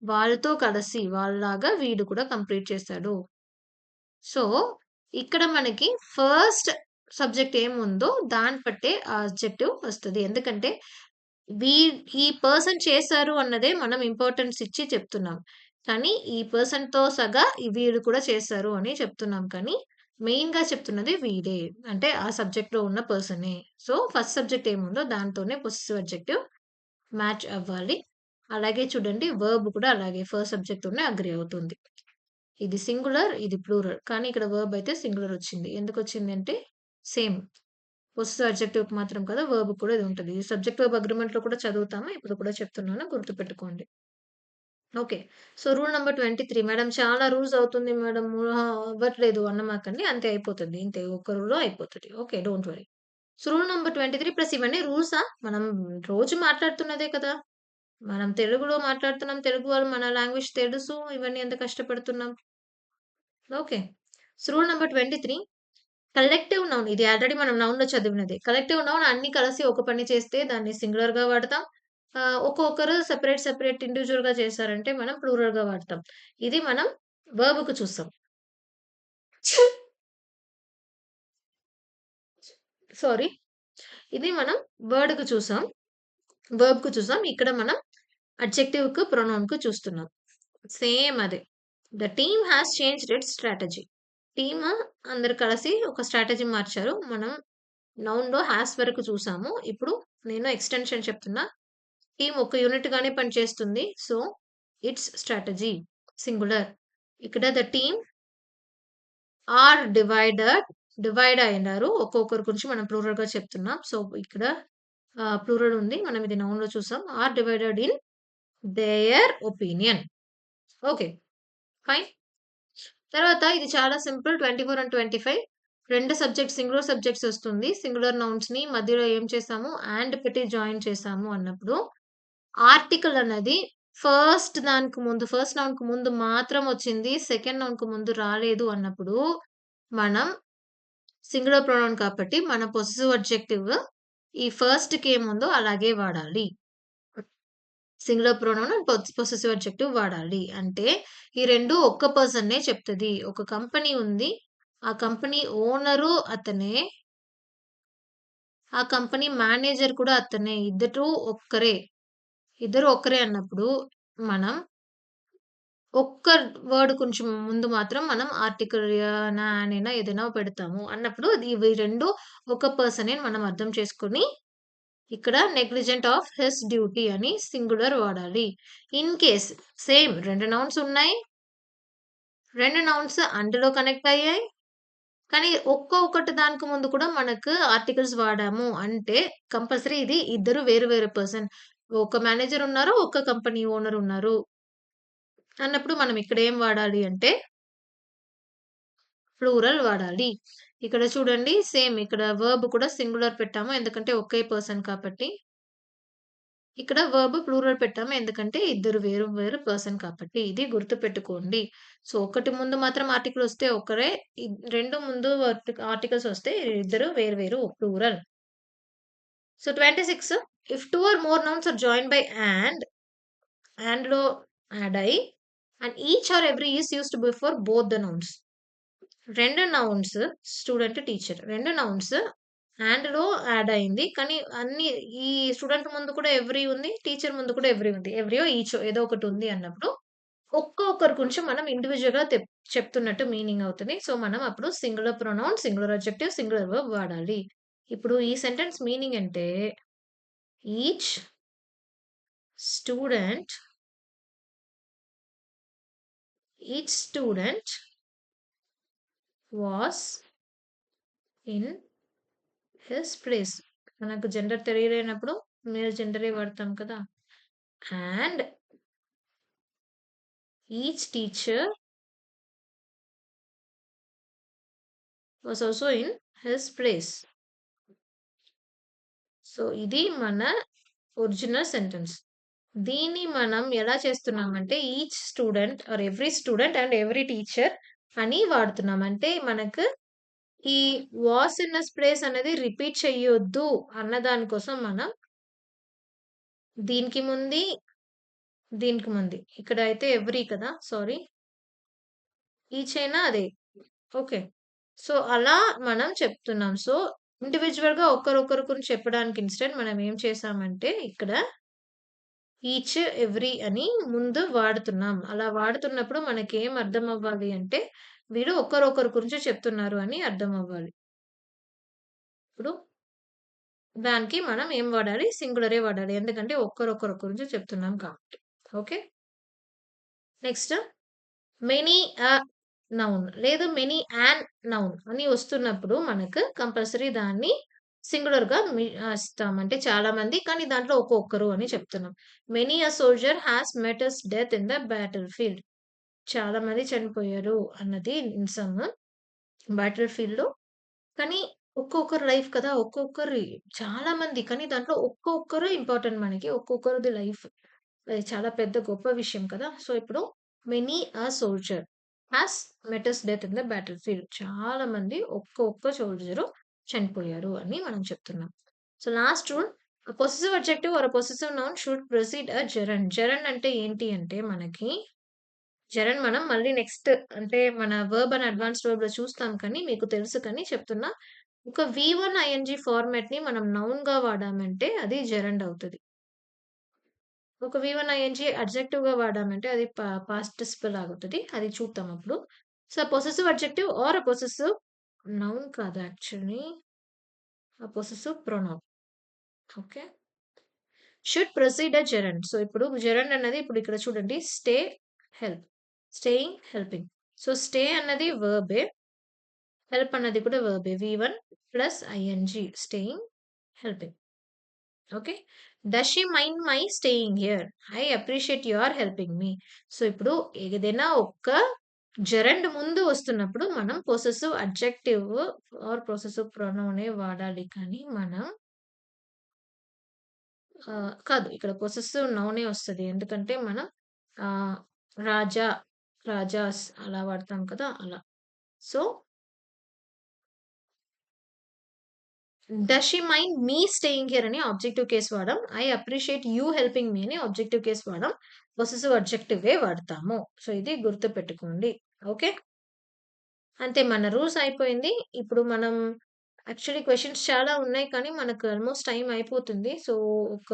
వాళ్ళతో కలిసి వాళ్ళలాగా వీడు కూడా కంప్లీట్ చేశాడు. సో, ఇక్కడ మనకి ఫస్ట్ సబ్జెక్ట్ ఏముందో దాన్ని బట్టే ఆ అడ్జెక్టివ్ వస్తది. ఎందుకంటే వీ ఈ పర్సన్ చేశారు అన్నదే మనం ఇంపార్టెన్స్ ఇచ్చి చెప్తున్నాం. కానీ ఈ పర్సన్‌తో సగా వీడు కూడా చేశారు అని చెప్తున్నాం కానీ, మెయిన్‌గా చెప్తున్నది వీడే. అంటే ఆ సబ్జెక్ట్‌లో ఉన్న పర్సనే. సో, ఫస్ట్ సబ్జెక్ట్ ఏముందో దాంతోనే పొసెసివ్ అడ్జెక్టివ్ మ్యాచ్ అవ్వాలి. అలాగే చూడండి వర్బ్ కూడా అలాగే ఫస్ట్ సబ్జెక్ట్‌తోనే అగ్రీ అవుతుంది. ఇది సింగులర్, ఇది ప్లూరల్. కానీ ఇక్కడ వర్బ్ అయితే సింగులర్ వచ్చింది. ఎందుకొచ్చిందంటే సేమ్. పొసెసివ్ అడ్జెక్టివ్‌కి మాత్రం కాదు వర్బ్‌కి కూడా ఇది ఉంటది. ఈ సబ్జెక్ట్ వర్బ్ అగ్రీమెంట్‌లో కూడా చదువుతాము. ఇప్పుడు కూడా చెప్తున్నాను గుర్తుపెట్టుకోండి. Okay. So, rule number 23 madam చాలా రూల్స్ అవుతుంది మేడం. అవ్వట్లేదు అన్నమాకండి. అంతే అయిపోతది. ఇంతే ఒక్క రూల్‌లో అయిపోతది. Okay. Don't worry. So, rule number 23 plus ఇవన్నీ రూల్సా? మనం రోజు మాట్లాడుతున్నదే కదా! మనం తెలుగులో మాట్లాడుతున్నాం. తెలుగు వాళ్ళు మన లాంగ్వేజ్ తెలుసు. ఇవన్నీ ఎంత కష్టపడుతున్నాం. Okay. So, rule number 23 collective noun ఇది ఆల్రెడీ మనం నౌన్‌లో చదివినదే. కలెక్టివ్ నౌన్ అన్నీ కలిసి ఒక పని చేస్తే దాన్ని సింగులర్‌గా వాడతాం. ఒక్కొక్కరు సెపరేట్ ఇండివిడ్యుయల్‌గా చేశారంటే మనం ప్లూరల్‌గా వాడతాం. ఇది మనం వర్బ్‌కి చూస్తాం. సారీ. ఇది మనం వర్డ్‌కి చూసాం. వర్బ్‌కి చూసాం. ఇక్కడ మనం అడ్జెక్టివ్‌కి, ప్రొనౌన్‌కి చూస్తున్నాం. సేమ్ అదే. The team has changed it's strategy. Team అందరూ కలిసి ఒక స్ట్రాటజీ మార్చారు. మనం నౌన్‌లో హ్యాస్ వరకు చూసాము. ఇప్పుడు నేను ఎక్స్‌టెన్షన్ చెప్తున్నా. టీమ్ ఒక యూనిట్‌గానే పనిచేస్తుంది. So, it's strategy singular. ఇక్కడ ద టీమ్ ఆర్ డివైడ్ అయినారు. ఒక్కొక్కరి గురించి మనం ప్లూరల్‌గా చెప్తున్నాం. సో, ఇక్కడ ప్లూరల్ ఉంది. మనం ఇది నౌన్‌లో చూసాం. Are divided in their opinion. Okay. Fine. తర్వాత ఇది చాలా simple 24 and 25 2 subjects singular subjects వస్తుంది. సింగులర్ నౌన్స్‌ని మధ్యలో ఏం చేసాము అండ్ పెట్టి జాయిన్ చేసాము అన్నప్పుడు ఆర్టికల్ అనేది ఫస్ట్ నౌన్‌కి ముందు మాత్రం వచ్చింది. సెకండ్ నౌన్‌కి ముందు రాలేదు అన్నప్పుడు మనం సింగులర్ ప్రొనౌన్ కాబట్టి మన పొసెసివ్ అడ్జెక్టివ్ ఈ ఫస్ట్‌కి ఏముందో అలాగే వాడాలి. Singular pronoun and possessive adjective వాడాలి. అంటే ఈ 2 ఒక్క పర్సన్‌నే చెప్తది. ఒక కంపెనీ ఉంది. ఆ కంపెనీ ఓనరు అతనే. ఆ కంపెనీ మేనేజర్ కూడా అతనే. ఇద్దరు ఒక్కరే అన్నప్పుడు మనం ఒక్క వర్డ్ కొంచెం ముందు మాత్రం మనం ఆర్టికల్ యానా, యానైనా ఏదైనా పెడతాము. అన్నప్పుడు ఇవి 2 ఒక పర్సనే అని మనం అర్థం చేసుకొని ఇక్కడ నెగ్లిజెంట్ ఆఫ్ హిస్ డ్యూటీ అని సింగులర్ వాడాలి. ఇన్ కేస్ సేమ్ 2 నౌన్స్ ఉన్నాయి. 2 నౌన్స్ అందులో కనెక్ట్ అయ్యాయి. కానీ ఒక్కొక్కటి దానికి ముందు కూడా మనకు ఆర్టికల్స్ వాడాము అంటే కంపల్సరీ ఇది ఇద్దరు వేరు వేరు పర్సన్. ఒక మేనేజర్ ఉన్నారు. ఒక కంపెనీ ఓనర్ ఉన్నారు. అన్నప్పుడు మనం ఇక్కడ ఏం వాడాలి అంటే ప్లూరల్ వాడాలి. ఇక్కడ చూడండి సేమ్ ఇక్కడ వర్బ్ కూడా సింగులర్ పెట్టాము. ఎందుకంటే ఒకే పర్సన్ కాబట్టి. ఇక్కడ వర్బ్ ప్లూరల్ పెట్టాము. ఎందుకంటే ఇద్దరు వేరు వేరు పర్సన్ కాబట్టి. ఇది గుర్తుపెట్టుకోండి. సో, ఒకటి ముందు మాత్రం ఆర్టికల్ వస్తే ఒకరే. 2 ముందు ఆర్టికల్స్ వస్తే ఇద్దరు వేరు వేరు plural. So, 26 if 2 or more nouns are joined by అండ్‌లో యాడ్ అయ్యి and each or every is used before both the nouns. 2 nouns student, teacher 2 nouns అండ్‌లో యాడ్ అయింది. కానీ ఈ స్టూడెంట్ ముందు కూడా ఎవ్రీ ఉంది. టీచర్ ముందు కూడా ఎవ్రీ ఉంది. ఎవ్రీయో, ఈచో ఏదో ఒకటి ఉంది అన్నప్పుడు ఒక్కొక్కరి గురించి మనం ఇండివిడ్యుయల్‌గా చెప్తున్నట్టు మీనింగ్ అవుతుంది. సో, మనం అప్పుడు singular pronoun, singular adjective, singular verb వాడాలి. ఇప్పుడు ఈ సెంటెన్స్ మీనింగ్ అంటే each student each student was in his place. మనకు జెండర్ తెలియలేనప్పుడు మేల్ జెండరే వాడతాం కదా! And each teacher was also in his place. So, ఇది మన ఒరిజినల్ సెంటెన్స్. దీన్ని మనం ఎలా చేస్తున్నామంటే each student or every student and every teacher అని వాడుతున్నాం. అంటే మనకు ఈ వాస్ ఇన్ హిస్ ప్లేస్ అనేది రిపీట్ చెయ్యొద్దు అన్న దాని కోసం మనం దీనికి ముంది, దీనికి ముందు. ఇక్కడ అయితే ఎవ్రీ కదా! సారీ. ఈచ్ అయినా అదే. ఓకే. సో, అలా మనం చెప్తున్నాం. సో, ఇండివిడ్యుయల్‌గా ఒకరొకరి గురించి చెప్పడానికి ఇన్‌స్టెడ్ మనం ఏం చేసామంటే ఇక్కడ ఈచ్, ఎవ్రీ అని ముందు వాడుతున్నాం. అలా వాడుతున్నప్పుడు మనకేం అర్థం అవ్వాలి అంటే వీళ్ళు ఒకరొకరి గురించి చెప్తున్నారు అని అర్థం అవ్వాలి. ఇప్పుడు దానికి మనం ఏం వాడాలి? సింగులరే వాడాలి. ఎందుకంటే ఒకరొకరి గురించి చెప్తున్నాం కాబట్టి. ఓకే. నెక్స్ట్ మెనీ నౌన్ లేదు మెనీ యాన్ నౌన్ అని వస్తున్నప్పుడు మనకు కంపల్సరీ దాన్ని సింగులర్‌గా ఇస్తాం. అంటే చాలా మంది కానీ దాంట్లో ఒక్కొక్కరు అని చెప్తున్నాం. Many a soldier has met his death in the battle field. చాలా మంది చనిపోయారు అన్నది నిజం. బ్యాటిల్ ఫీల్డ్‌లో. కానీ ఒక్కొక్కరి లైఫ్ కదా! చాలా మంది కానీ దాంట్లో ఒక్కొక్కరు ఇంపార్టెంట్ మనకి. ఒక్కొక్కరిది లైఫ్. అది చాలా పెద్ద గొప్ప విషయం కదా! సో, ఇప్పుడు many a soldier has met his death in the battle field. చాలా మంది ఒక్క సోల్జరు చనిపోయారు అని మనం చెప్తున్నాం. So, last rule possessive adjective or possessive noun should precede a gerund. Gerund అంటే ఏంటి అంటే మనకి జెరండ్ మనం మళ్ళీ నెక్స్ట్ అంటే మన వర్బ్ అండ్ అడ్వాన్స్డ్ వర్బ్‌లో చూస్తాం కానీ మీకు తెలుసు కానీ చెప్తున్నా. ఒక వి1 ఐఎన్‌జీ ఫార్మాట్‌ని మనం నౌన్‌గా వాడామంటే అది జెరండ్ అవుతది. ఒక వి1 ఐఎన్‌జీ అడ్జెక్టివ్‌గా వాడామంటే అది పాస్ట్ పార్టిసిపల్ ఆగుతది. అది చూద్దాం అప్పుడు. So, possessive adjective or possessive noun కాదు యాక్చువల్లీ. ఆ possessive pronoun. Okay. Should proceed a gerund. So, ఇప్పుడు జెరండ్ అన్నది ఇప్పుడు ఇక్కడ చూడండి stay, help. Staying, helping. So, stay అన్నది వర్బే. హెల్ప్ అన్నది కూడా వర్బే. V1 plus ING staying, helping. Okay. Does she mind my staying here? I appreciate your helping me. So, ఇప్పుడు ఏదైనా ఒక్క జెరండ్ ముందు వస్తున్నప్పుడు మనం పొసెసివ్ అడ్జెక్టివ్ ఆర్ పొసెసివ్ ప్రొనౌనే వాడాలి కానీ మనం కాదు. ఇక్కడ పొసెసివ్ నౌనే వస్తది. ఎందుకంటే మనం ఆహ్, రాజా, రాజాస్ అలా వాడతాం కదా! అలా. So, does she mind me staying here అని ఆబ్జెక్టివ్ కేస్ వాడాం. I appreciate you helping me అని ఆబ్జెక్టివ్ కేస్ వాడాం. పొసెసివ్ అడ్జెక్టివే వాడతాము. సో, ఇది గుర్తుపెట్టుకోండి. ఓకే. అంతే మన రూల్స్ అయిపోయింది. ఇప్పుడు మనం యాక్చువల్లీ క్వెషన్స్ చాలా ఉన్నాయి కానీ మనకు ఆల్‌మోస్ట్ టైమ్ అయిపోతుంది. సో, ఒక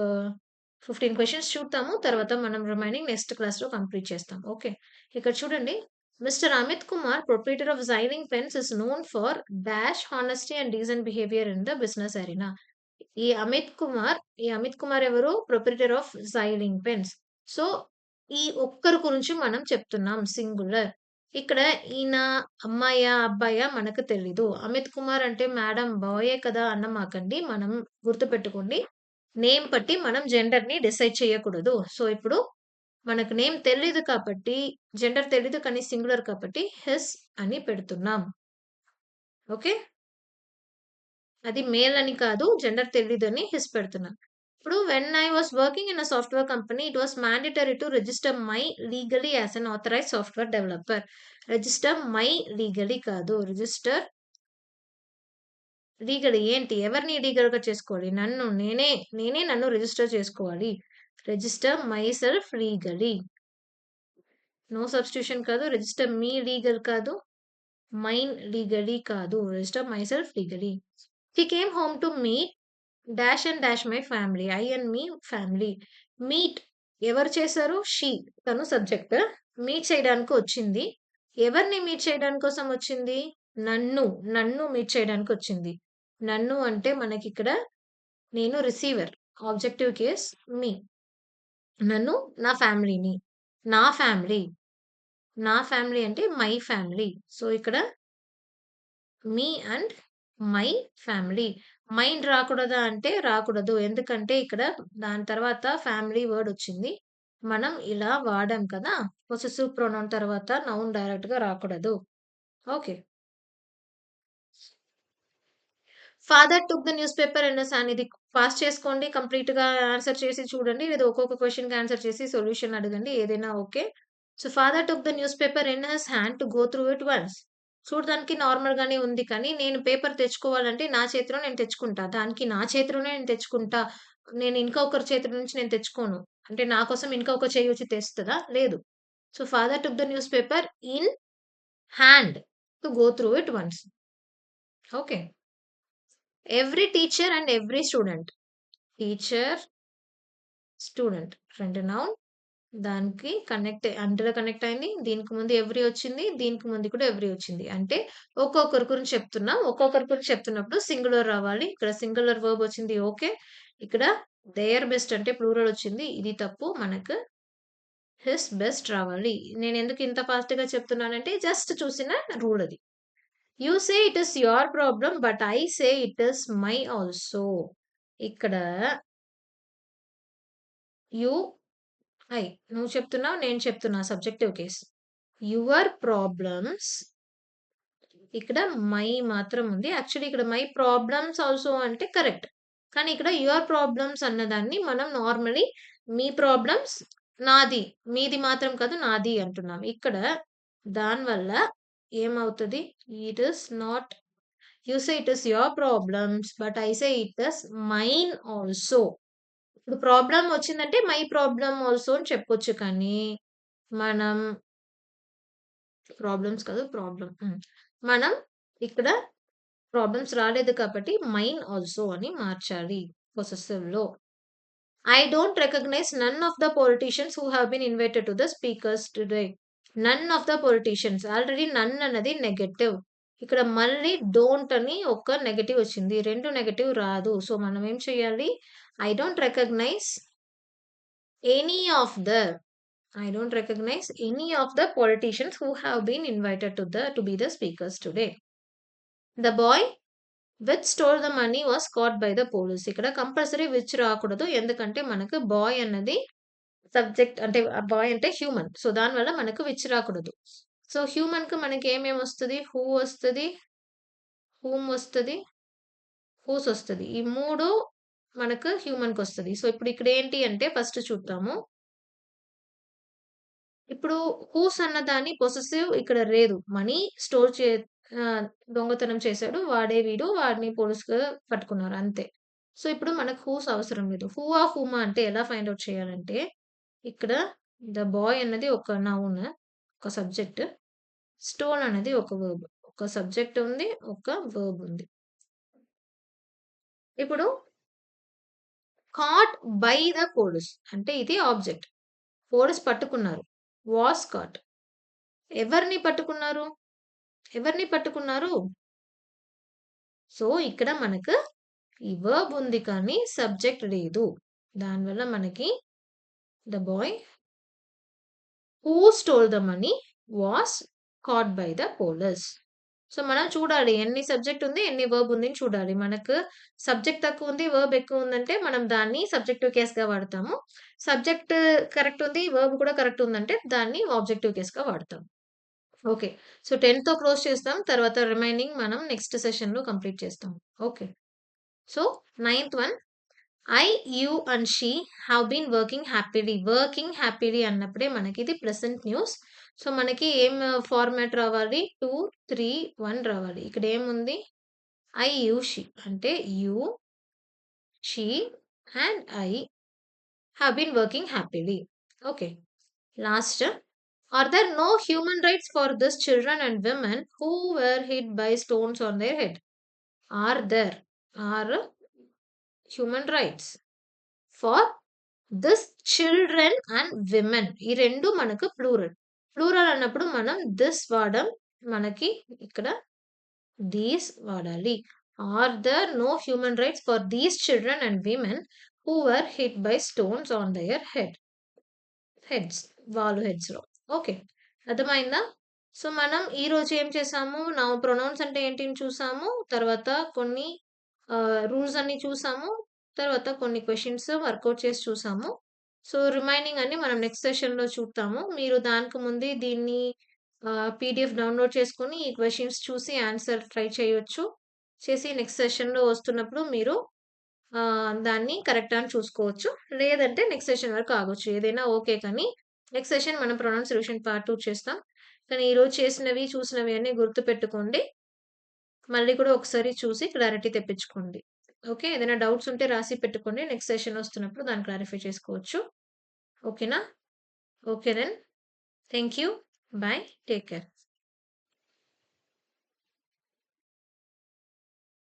15 క్వెషన్స్ చూద్దాము. తర్వాత మనం రిమైనింగ్ నెక్స్ట్ క్లాస్‌లో కంప్లీట్ చేస్తాం. ఓకే. ఇక్కడ చూడండి. Mister Amit Kumar proprietor of jailing pens is known for dash honesty and decent behaviour in the business arena. ఈ అమిత్ కుమార్, ఈ అమిత్ కుమార్ ఎవరు? Proprietor of jailing pens. So, ఈ ఒక్కరి గురించి మనం చెప్తున్నాం సింగులర్. ఇక్కడ ఈయన అమ్మాయా? అబ్బాయా? మనకు తెలీదు. అమిత్ కుమార్ అంటే మేడమ్ బాయే కదా అనమాకండి. మనం గుర్తుపెట్టుకోండి. నేమ్ బట్టి మనం జెండర్‌ని డిసైడ్ చేయకూడదు. సో, ఇప్పుడు మనకు నేమ్ తెలీదు కాబట్టి, జెండర్ తెలీదు కానీ సింగులర్ కాబట్టి హిస్ అని పెడుతున్నాం. ఓకే. అది మేల్ అని కాదు. జెండర్ తెలీదని హిస్ పెడుతున్నాం. ఇప్పుడు when I was working in a software company it was mandatory to register my legally as an authorized software developer. Register my legally కాదు. రిజిస్టర్ లీగల్లీ ఏంటి? ఎవరిని లీగల్‌గా చేసుకోవాలి? నన్ను. నేనే నన్ను రిజిస్టర్ చేసుకోవాలి. Register myself legally. No substitution కాదు. రిజిస్టర్ మీ లీగల్ కాదు. మైన్ లీగల్లీ కాదు. Register myself legally. He came home to meet dash and dash my family. I and me family. Meet ఎవరు చేశారు? She. తను subject. Meet చేయడానికి వచ్చింది. ఎవరిని meet చేయడానికి కోసం వచ్చింది? నన్ను. నన్ను మీట్ చేయడానికి వచ్చింది. నన్ను అంటే మనకిక్కడ నేను రిసీవర్. ఆబ్జెక్టివ్ కేస్ మీ. నన్ను నా ఫ్యామిలీని. నా ఫ్యామిలీ. నా ఫ్యామిలీ అంటే మై ఫ్యామిలీ. సో, ఇక్కడ me and my family. Mind రాకూడదా అంటే రాకూడదు. ఎందుకంటే ఇక్కడ దాని తర్వాత ఫ్యామిలీ వర్డ్ వచ్చింది. మనం ఇలా వాడాం కదా! పొసెసివ్ ప్రొనౌన్ తర్వాత నౌన్ డైరెక్ట్‌గా రాకూడదు. Okay. Father took the news paper in his hand. ఇది పాస్ చేసుకోండి. కంప్లీట్‌గా ఆన్సర్ చేసి చూడండి. లేదా ఒక్కొక్క క్వెషన్‌కి ఆన్సర్ చేసి సొల్యూషన్ అడగండి. ఏదైనా okay. So, father took the news paper in his hand to go through it once. చూడడానికి నార్మల్‌గానే ఉంది కానీ, నేను పేపర్ తెచ్చుకోవాలంటే నా చేతిలో నేను తెచ్చుకుంటా. దానికి నా చేతిలోనే నేను తెచ్చుకుంటా. నేను ఇంకొకరి చేతి నుంచి నేను తెచ్చుకోను. అంటే నా కోసం ఇంకొక చెయ్యి వచ్చి తెస్తదా? లేదు. So, father took the news paper in hand to go through it once. Okay. Every teacher and every student. Teacher, student 2 noun. దానికి అంటలో కనెక్ట్ అయింది. దీనికి ముందు ఎవ్రి వచ్చింది. దీనికి ముందు కూడా ఎవ్రి వచ్చింది. అంటే ఒక్కొక్కరి గురించి చెప్తున్నాం. ఒక్కొక్కరి గురించి చెప్తున్నప్పుడు సింగులర్ రావాలి. ఇక్కడ సింగులర్ వర్బ్ వచ్చింది ఓకే. ఇక్కడ దేర్ బెస్ట్ అంటే ప్లూరల్ వచ్చింది. ఇది తప్పు. మనకు హిస్ బెస్ట్ రావాలి. నేనెందుకు ఇంత ఫాస్ట్‌గా చెప్తున్నానంటే జస్ట్ చూసిన రూల్ అది. You say it is your problem but I say it is my also. ఇక్కడ యూ, ఐ. నువ్వు చెప్తున్నావు, నేను చెప్తున్నా సబ్జెక్టివ్ కేస్. యువర్ ప్రాబ్లమ్స్ ఇక్కడ మై మాత్రం ఉంది. యాక్చువల్లీ ఇక్కడ మై ప్రాబ్లమ్స్ ఆల్సో అంటే కరెక్ట్. కానీ ఇక్కడ యువర్ ప్రాబ్లమ్స్ అన్నదాన్ని మనం నార్మల్లీ మీ ప్రాబ్లమ్స్ నాది. మీది మాత్రం కాదు నాది అంటున్నాం. ఇక్కడ దానివల్ల ఏమవుతది? It is not you say it is your problems but I say it is mine also. ఇప్పుడు ప్రాబ్లమ్ వచ్చిందంటే మై ప్రాబ్లమ్ ఆల్సో అని చెప్పొచ్చు కానీ మనం ప్రాబ్లమ్స్ కాదు ప్రాబ్లమ్. మనం ఇక్కడ ప్రాబ్లమ్స్ రాలేదు కాబట్టి మైన్ ఆల్సో అని మార్చాలి పొసెసివ్‌లో. I don't recognise none of the politicians who have been invited to the speakers today. None of the politicians already none అన్నది నెగెటివ్. ఇక్కడ మళ్ళీ డోంట్ అని ఒక నెగెటివ్ వచ్చింది. 2 నెగెటివ్ రాదు. సో, మనం ఏం చేయాలి? I don't recognize any of the I don't recognize any of the politicians who have been invited to be the speakers today. The boy which stole the money was caught by the police. ఇక్కడ compulsory which రాకూడదు. ఎందుకంటే మనకు bye అన్నది subject అంటే bye అంటే human. So దానివల్ల మనకు which రాకూడదు. సో హ్యూమన్ కు మనకి ఏమేమి వస్తుంది? హూ వస్తుంది, హూమ్ వస్తుంది, హూస్ వస్తుంది. ఈ మూడు మనకు హ్యూమన్ కి వస్తుంది. సో ఇప్పుడు ఇక్కడ ఏంటి అంటే ఫస్ట్ చూద్దాము. ఇప్పుడు హూస్ అన్నదాన్ని పొసెసివ్ ఇక్కడ లేదు. మనీ స్టోర్ దొంగతనం చేశాడు. వాడే వీడు. వాడిని పోలీసులు పట్టుకున్నారు అంతే. సో ఇప్పుడు మనకు హూస్ అవసరం లేదు. హూ ఆఫ్ హూమా అంటే ఎలా ఫైండ్ ఔట్ చేయాలంటే ఇక్కడ ద బాయ్ అన్నది ఒక నౌన్, ఒక సబ్జెక్ట్. స్టోన్ అనేది ఒక వర్బ్. ఒక సబ్జెక్ట్ ఉంది, ఒక వర్బ్ ఉంది. ఇప్పుడు కాట్ బై ద పోలీస్ అంటే ఇది ఆబ్జెక్ట్. పోలీస్ పట్టుకున్నారు. Was caught. ఎవరిని పట్టుకున్నారు? ఎవరిని పట్టుకున్నారు? సో ఇక్కడ మనకు ఈ వర్బ్ ఉంది కానీ సబ్జెక్ట్ లేదు. దానివల్ల మనకి the boy who stole the money was cot by the police. So మనం చూడాలి ఎన్ని సబ్జెక్ట్ ఉంది, ఎన్ని వర్బ్ ఉంది చూడాలి. మనకు సబ్జెక్ట్ తక్కువ ఉంది, వర్బ్ ఎక్కువ ఉందంటే మనం దాన్ని సబ్జెక్టివ్ కేస్‌గా వాడతాము. సబ్జెక్ట్ కరెక్ట్ ఉంది, వర్బ్ కూడా కరెక్ట్ ఉందంటే దాన్ని ఆబ్జెక్టివ్ కేస్‌గా వాడతాం. ఓకే. సో 10తో క్లోజ్ చేస్తాం. తర్వాత రిమైనింగ్ మనం నెక్స్ట్ సెషన్‌లో కంప్లీట్ చేస్తాం. Okay. So ninth one I, you and she have been working happily. Working happily అన్నప్పుడే మనకి ఇది ప్రెజెంట్ న్యూస్. సో మనకి ఏం ఫార్మాట్ రావాలి? 2, 3, 1 రావాలి. ఇక్కడ ఏముంది? ఐ, యూ, షీ అంటే you, she and I have been working happily. Okay. Last are there no human rights for these children and women who were hit by stones on their head? Are there human rights for this children and women? ఈ రెండు మనకు plural. Plural అన్నప్పుడు మనం this వాడడం. మనకి ఇక్కడ these వాడాలి. Are there no human rights for these children and women who were hit by stones on their heads? వాళ్ళు హెడ్స్ లో. ఓకే. అర్థమైందా? సో మనం ఈ రోజు ఏం చేసాము? నౌ ప్రొనౌన్స్ అంటే ఏంటిని చూసాము. తర్వాత కొన్ని రూల్స్ అన్ని చూసాము. తర్వాత కొన్ని క్వెషన్స్ వర్కౌట్ చేసి చూసాము. సో రిమైనింగ్ అన్ని మనం నెక్స్ట్ సెషన్‌లో చూద్దాము. మీరు దానికి ముందే దీన్ని పీడీఎఫ్ డౌన్‌లోడ్ చేసుకొని ఈ క్వెషన్స్ చూసి ఆన్సర్ ట్రై చేయొచ్చు. చేసి నెక్స్ట్ సెషన్‌లో వస్తున్నప్పుడు మీరు దాన్ని కరెక్టా అని చూసుకోవచ్చు. లేదంటే నెక్స్ట్ సెషన్ వరకు ఆగొచ్చు. ఏదైనా ఓకే కానీ నెక్స్ట్ సెషన్ మనం ప్రొనౌన్స్ రివిజన్ పార్ట్ 2 చేస్తాం. కానీ ఈరోజు చేసినవి, చూసినవి అన్నీ గుర్తుపెట్టుకోండి. మళ్ళీ కూడా ఒకసారి చూసి క్లారిటీ తెప్పించుకోండి. ఓకే. ఏదైనా డౌట్స్ ఉంటే రాసి పెట్టుకోండి. నెక్స్ట్ సెషన్ వస్తున్నప్పుడు దాన్ని క్లారిఫై చేసుకోవచ్చు. ఓకేనా? Okay then. Thank you. Bye. Take care.